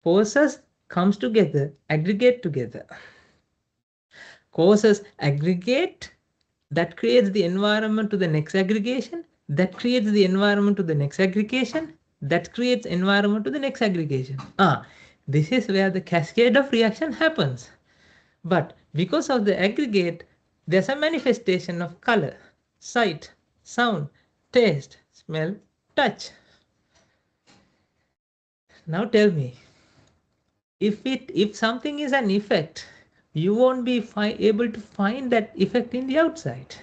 Forces comes together, aggregate together. Causes aggregate, that creates the environment to the next aggregation, that creates the environment to the next aggregation, that creates environment to the next aggregation. This is where the cascade of reaction happens. But because of the aggregate, there's a manifestation of color, sight, sound, taste, smell, touch. Now tell me, if something is an effect, you won't be able to find that effect in the outside.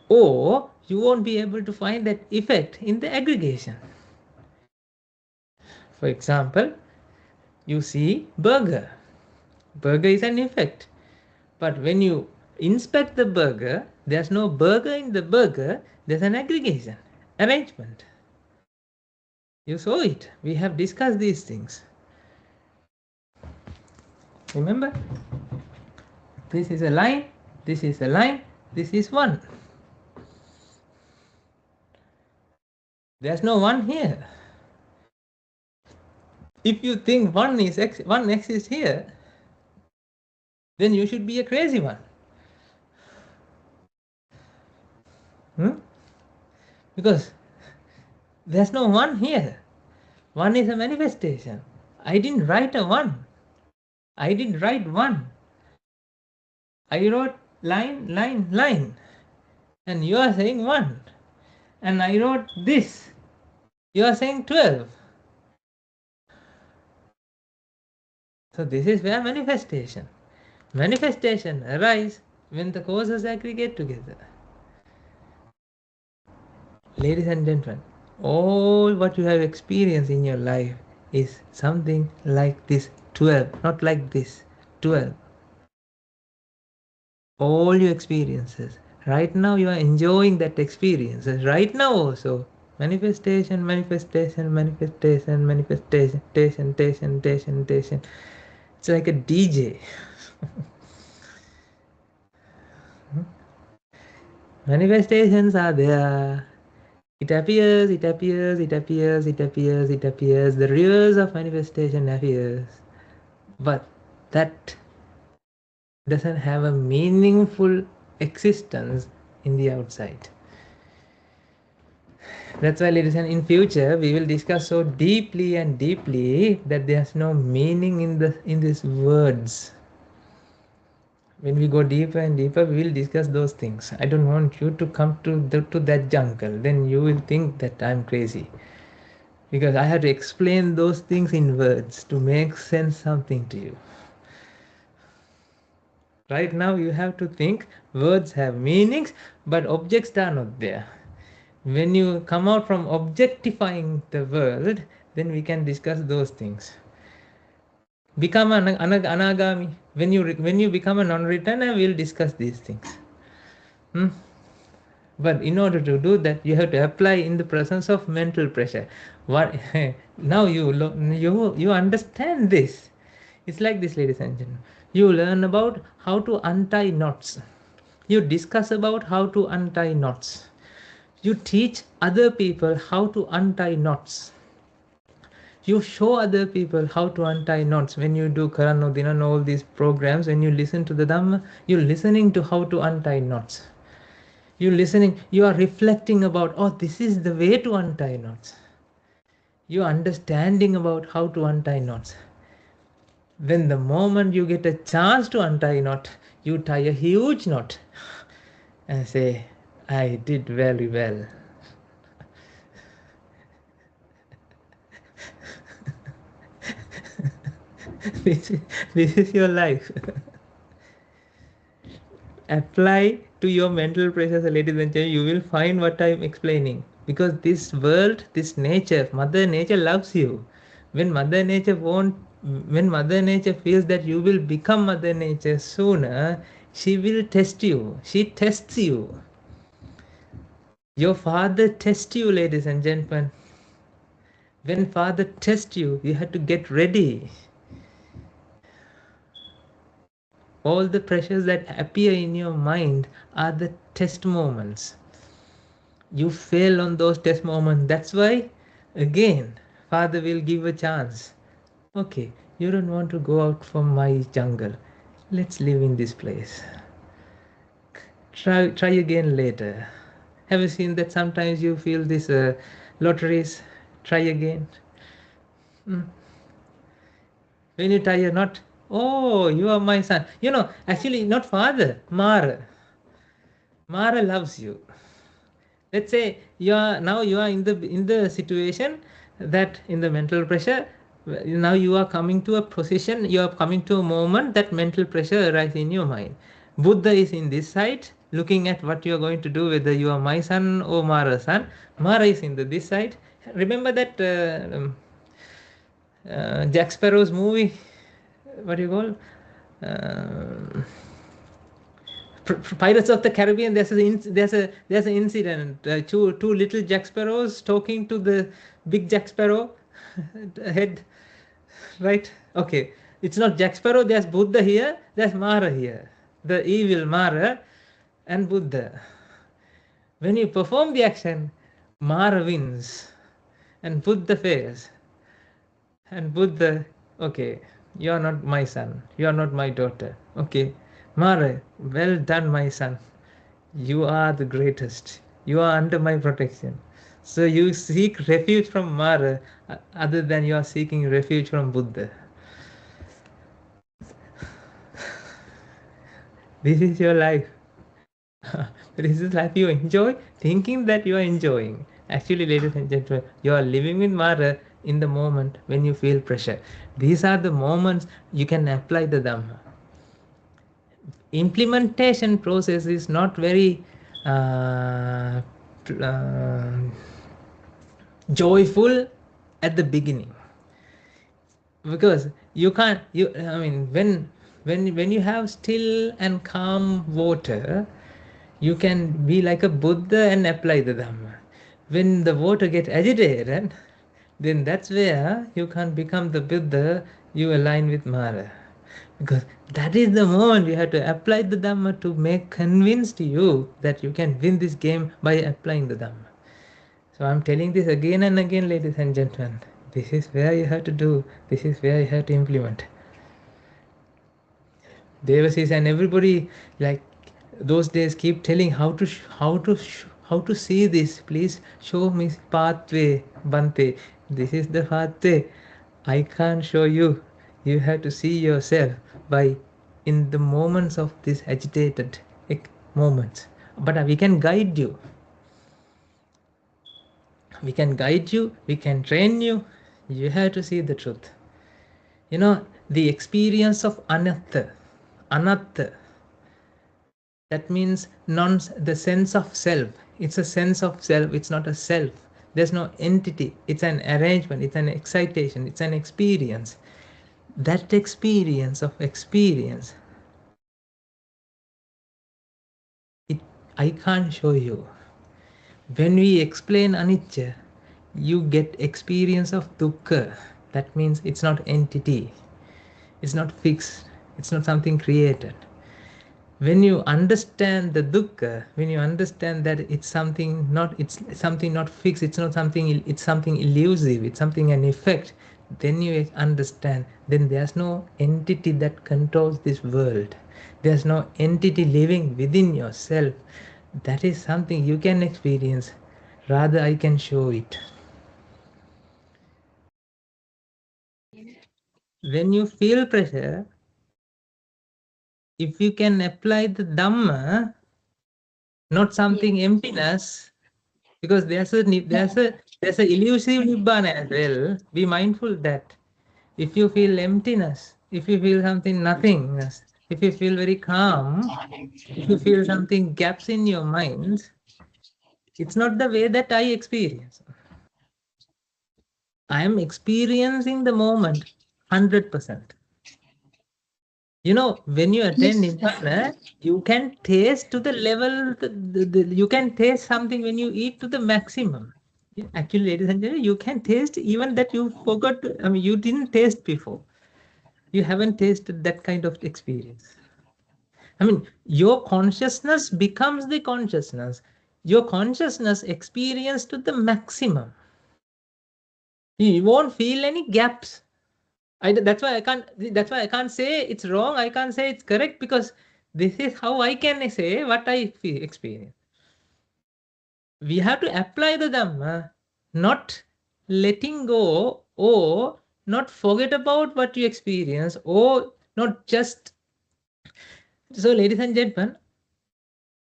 Or you won't be able to find that effect in the aggregation. For example, you see burger. Burger is an effect. But when you inspect the burger, there's no burger in the burger, there's an aggregation, arrangement. You saw it. We have discussed these things. Remember? This is a line, this is a line, this is one. There's no one here. If you think one exists here, then you should be a crazy one. Because there's no one here. One is a manifestation. I didn't write a one. I didn't write one. I wrote line, line, line. And you are saying one. And I wrote this. You are saying 12. So this is where manifestation. Manifestation arises when the causes aggregate together. Ladies and gentlemen, all what you have experienced in your life is something like this 12, not like this 12. All your experiences. Right now you are enjoying that experiences. Right now also. Manifestation, manifestation, manifestation, manifestation, tation, tation, tation, tation. It's like a DJ. Manifestations are there. It appears, it appears, it appears, it appears, it appears. The rivers of manifestation appears. But that doesn't have a meaningful existence in the outside. That's why, ladies and in future we will discuss so deeply and deeply that there's no meaning in these words. When we go deeper and deeper, we will discuss those things. I don't want you to come to that jungle. Then you will think that I'm crazy. Because I have to explain those things in words to make sense something to you. Right now you have to think words have meanings, but objects are not there. When you come out from objectifying the world, then we can discuss those things. Become an anagami. When you become a non-returner, we'll discuss these things. But in order to do that, you have to apply in the presence of mental pressure. What now you understand this? It's like this, ladies and gentlemen. You learn about how to untie knots. You discuss about how to untie knots. You teach other people how to untie knots. You show other people how to untie knots. When you do Karanodina and all these programs, when you listen to the Dhamma, you're listening to how to untie knots. You're listening, you are reflecting about, oh, this is the way to untie knots. You're understanding about how to untie knots. Then the moment you get a chance to untie a knot, you tie a huge knot and say, I did very well. this is your life. Apply to your mental pressures, ladies and gentlemen, you will find what I'm explaining. Because this world, this nature, Mother Nature loves you. When Mother Nature feels that you will become Mother Nature sooner, she will test you. She tests you. Your father tests you, ladies and gentlemen. When father tests you, you have to get ready. All the pressures that appear in your mind are the test moments. You fail on those test moments. That's why, again, father will give a chance. Okay, you don't want to go out from my jungle. Let's live in this place. Try again later. Have you seen that sometimes you feel this lotteries? Try again. When you tie a knot, oh, you are my son. You know, actually not father, Mara. Mara loves you. Let's say you are in the situation that in the mental pressure, now you are coming to a position, you are coming to a moment that mental pressure arises in your mind. Buddha is in this side, looking at what you are going to do, whether you are my son or Mara's son. Mara is in this side. Remember that Jack Sparrow's movie? What do you call? Pirates of the Caribbean. There's an incident. Two little Jack Sparrows talking to the big Jack Sparrow head, right? Okay, it's not Jack Sparrow. There's Buddha here. There's Mara here. The evil Mara and Buddha. When you perform the action, Mara wins, and Buddha fails. And Buddha, okay, you are not my son. You are not my daughter. Okay. Mara, well done, my son. You are the greatest. You are under my protection. So you seek refuge from Mara other than you are seeking refuge from Buddha. This is your life. This is life you enjoy, thinking that you are enjoying. Actually, ladies and gentlemen, you are living with Mara in the moment when you feel pressure. These are the moments you can apply the Dhamma. Implementation process is not very joyful at the beginning, because you can't, when you have still and calm water, you can be like a Buddha and apply the Dhamma. When the water gets agitated, then that's where you can't become the Buddha, you align with Mara. Because that is the moment you have to apply the Dhamma to make convinced you that you can win this game by applying the Dhamma. So I'm telling this again and again, ladies and gentlemen. This is where you have to do. This is where you have to implement. Devasis and everybody, like those days, keep telling how to see this. Please show me pathway, Bante. This is the pathway. I can't show you. You have to see yourself by in the moments of this agitated moments. But we can guide you. We can guide you, we can train you. You have to see the truth. You know, the experience of anatta, that means the sense of self. It's a sense of self, it's not a self. There's no entity, it's an arrangement, it's an excitation, it's an experience. That experience of experience, I can't show you. When we explain anicca, you get experience of dukkha. That means it's not entity, it's not fixed, it's not something created. When you understand the dukkha, when you understand that it's something not fixed, it's not something, it's something elusive, it's something an effect, then you understand, then there's no entity that controls this world. There's no entity living within yourself. That is something you can experience. Rather, I can show it. When you feel pressure, if you can apply the Dhamma, not something emptiness, because there's a elusive nibbana as well. Be mindful that if you feel emptiness, if you feel something nothingness, if you feel very calm, if you feel something gaps in your mind, it's not the way that I experience. I am experiencing the moment 100%. You know, when you attend Nibbana, you can taste to the level, you can taste something when you eat to the maximum. Actually, ladies and gentlemen, you can taste even that you forgot, you didn't taste before. You haven't tasted that kind of experience. Your consciousness becomes the consciousness. Your consciousness experience to the maximum. You won't feel any gaps. That's why I can't say it's wrong. I can't say it's correct, because this is how I can say what I experience. We have to apply the Dhamma, not letting go or not forget about what you experience, or not just. So, ladies and gentlemen,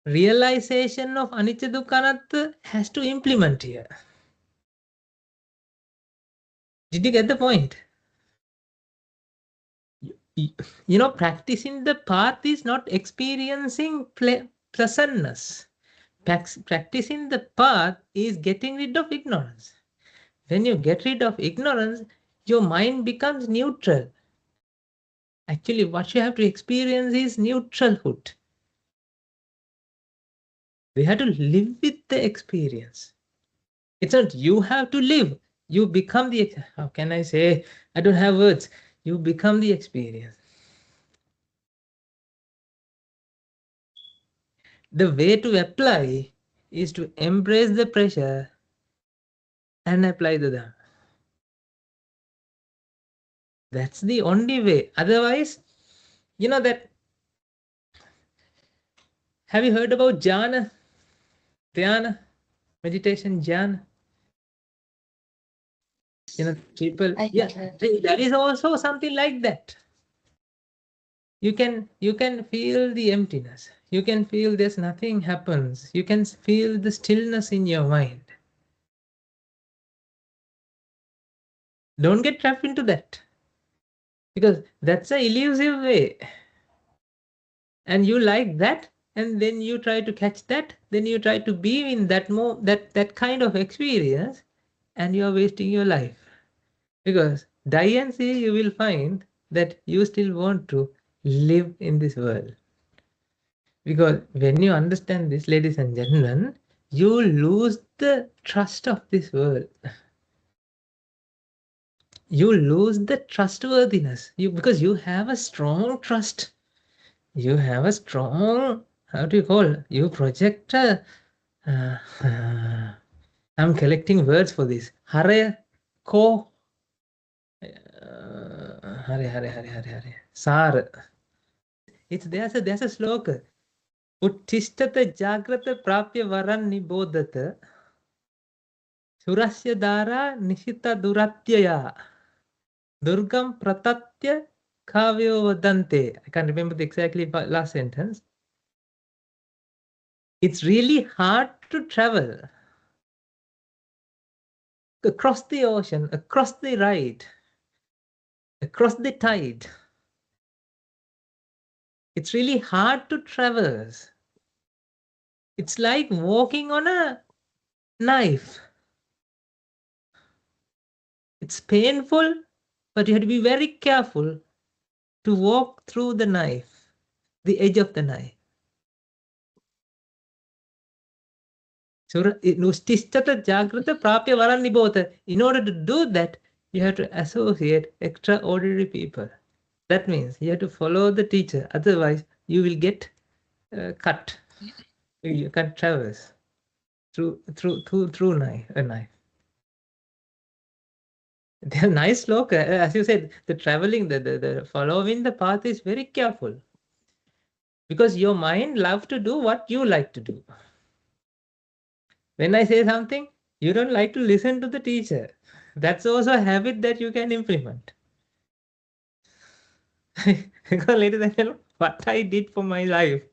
realization of anicca dukkha anatta has to implement here. Did you get the point? You know, practicing the path is not experiencing pleasantness. Practicing the path is getting rid of ignorance. When you get rid of ignorance, your mind becomes neutral. Actually, what you have to experience is neutralhood. We have to live with the experience. It's not you have to live. You become the, how can I say, I don't have words. You become the experience. The way to apply is to embrace the pressure and apply the Dhamma. That's the only way. Otherwise, you know that, have you heard about jhana, dhyana, meditation, jhana? You know, people, there is also something like that. You can feel the emptiness. You can feel there's nothing happens. You can feel the stillness in your mind. Don't get trapped into that, because that's an elusive way. And you like that, and then you try to catch that, then you try to be in that kind of experience, and you are wasting your life. Because die and see, you will find that you still want to live in this world. Because when you understand this, ladies and gentlemen, you lose the trust of this world. You lose the trustworthiness. Because you have a strong trust. You have a strong, how do you call it? You project a, I'm collecting words for this. Hare ko. Hare. Sar. There's a sloka. Uttishtata jagrata prapya varan nibodhata. Surasya dara nishita duratyaya. Durgam pratatya 𝗘𝗃𝗿𝗆. I can't remember the exactly last sentence. It's really hard to travel across the ocean, across the ride, across the tide. It's really hard to traverse. It's like walking on a knife. It's painful, but you have to be very careful to walk through the knife, the edge of the knife. In order to do that, you have to associate extraordinary people. That means you have to follow the teacher. Otherwise, you will get cut. You can't traverse through a knife. They're nice sloka. As you said, the traveling, the following the path is very careful. Because your mind loves to do what you like to do. When I say something, you don't like to listen to the teacher. That's also a habit that you can implement. Because ladies and gentlemen, what I did for my life,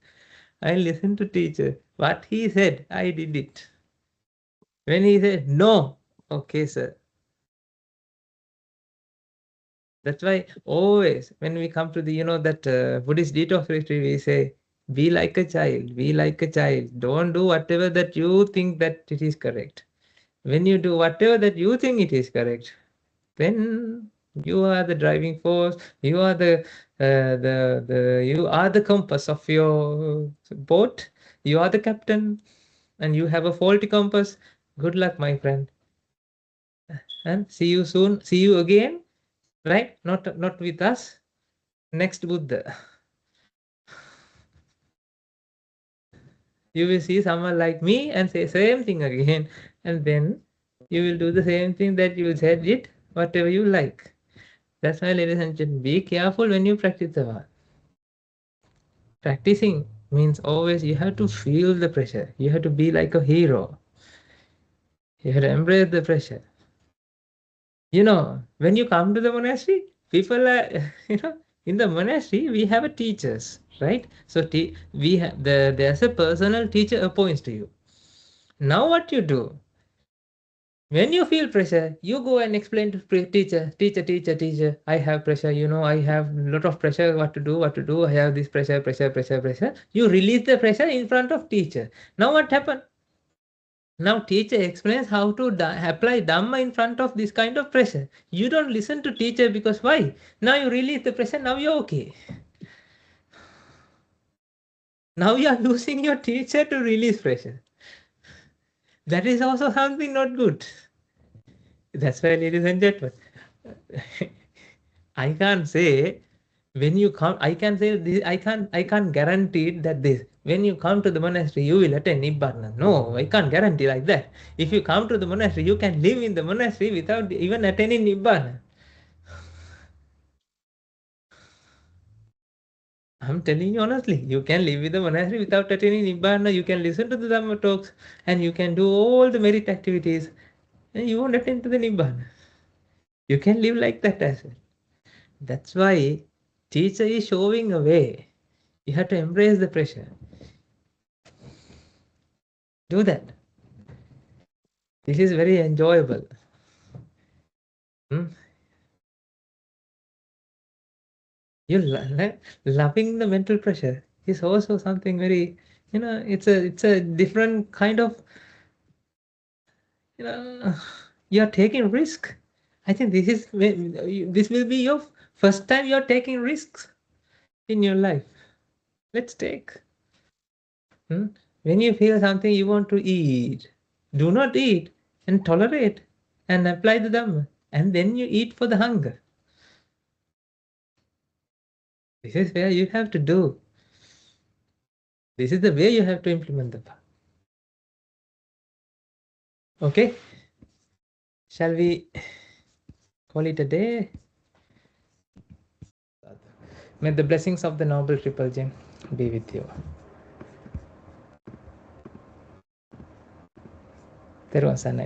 I listened to teacher. What he said, I did it. When he said, no, okay, sir. That's why always when we come to the, that Buddhist detox retreat, we say, be like a child, be like a child. Don't do whatever that you think that it is correct. When you do whatever that you think it is correct, then you are the driving force. You are you are the compass of your boat. You are the captain, and you have a faulty compass. Good luck, my friend. And see you soon. See you again. Right? Not with us. Next Buddha. You will see someone like me and say same thing again, and then you will do the same thing that you said it, whatever you like. That's why, ladies and gentlemen, be careful when you practice the Dhamma. Practicing means always you have to feel the pressure. You have to be like a hero. You have to embrace the pressure. When you come to the monastery, people are, in the monastery, we have a teachers, right? So there's a personal teacher appoints to you. Now what you do? When you feel pressure, you go and explain to teacher, I have pressure, I have a lot of pressure, what to do, I have this pressure. You release the pressure in front of teacher. Now what happened? Now teacher explains how to apply Dhamma in front of this kind of pressure. You don't listen to teacher because why? Now you release the pressure, now you're okay. Now you are using your teacher to release pressure. That is also something not good. That's why, ladies and gentlemen, I can't say when you come, I can say this, I can't guarantee that this. When you come to the monastery, you will attain Nibbana. No, I can't guarantee like that. If you come to the monastery, you can live in the monastery without even attaining Nibbana. I'm telling you honestly, you can live with the monastery without attaining Nibbana. You can listen to the Dhamma talks and you can do all the merit activities and you won't attain to the Nibbana. You can live like that as well. That's why teacher is showing a way. You have to embrace the pressure. Do that. This is very enjoyable. You loving the mental pressure is also something very, it's a different kind of, you're taking risk. I think this will be your first time you're taking risks in your life. Let's take. When you feel something you want to eat, do not eat and tolerate and apply the Dhamma. And then you eat for the hunger. This is where you have to do. This is the way you have to implement the path. Okay? Shall we call it a day? May the blessings of the Noble Triple Gem be with you. There was an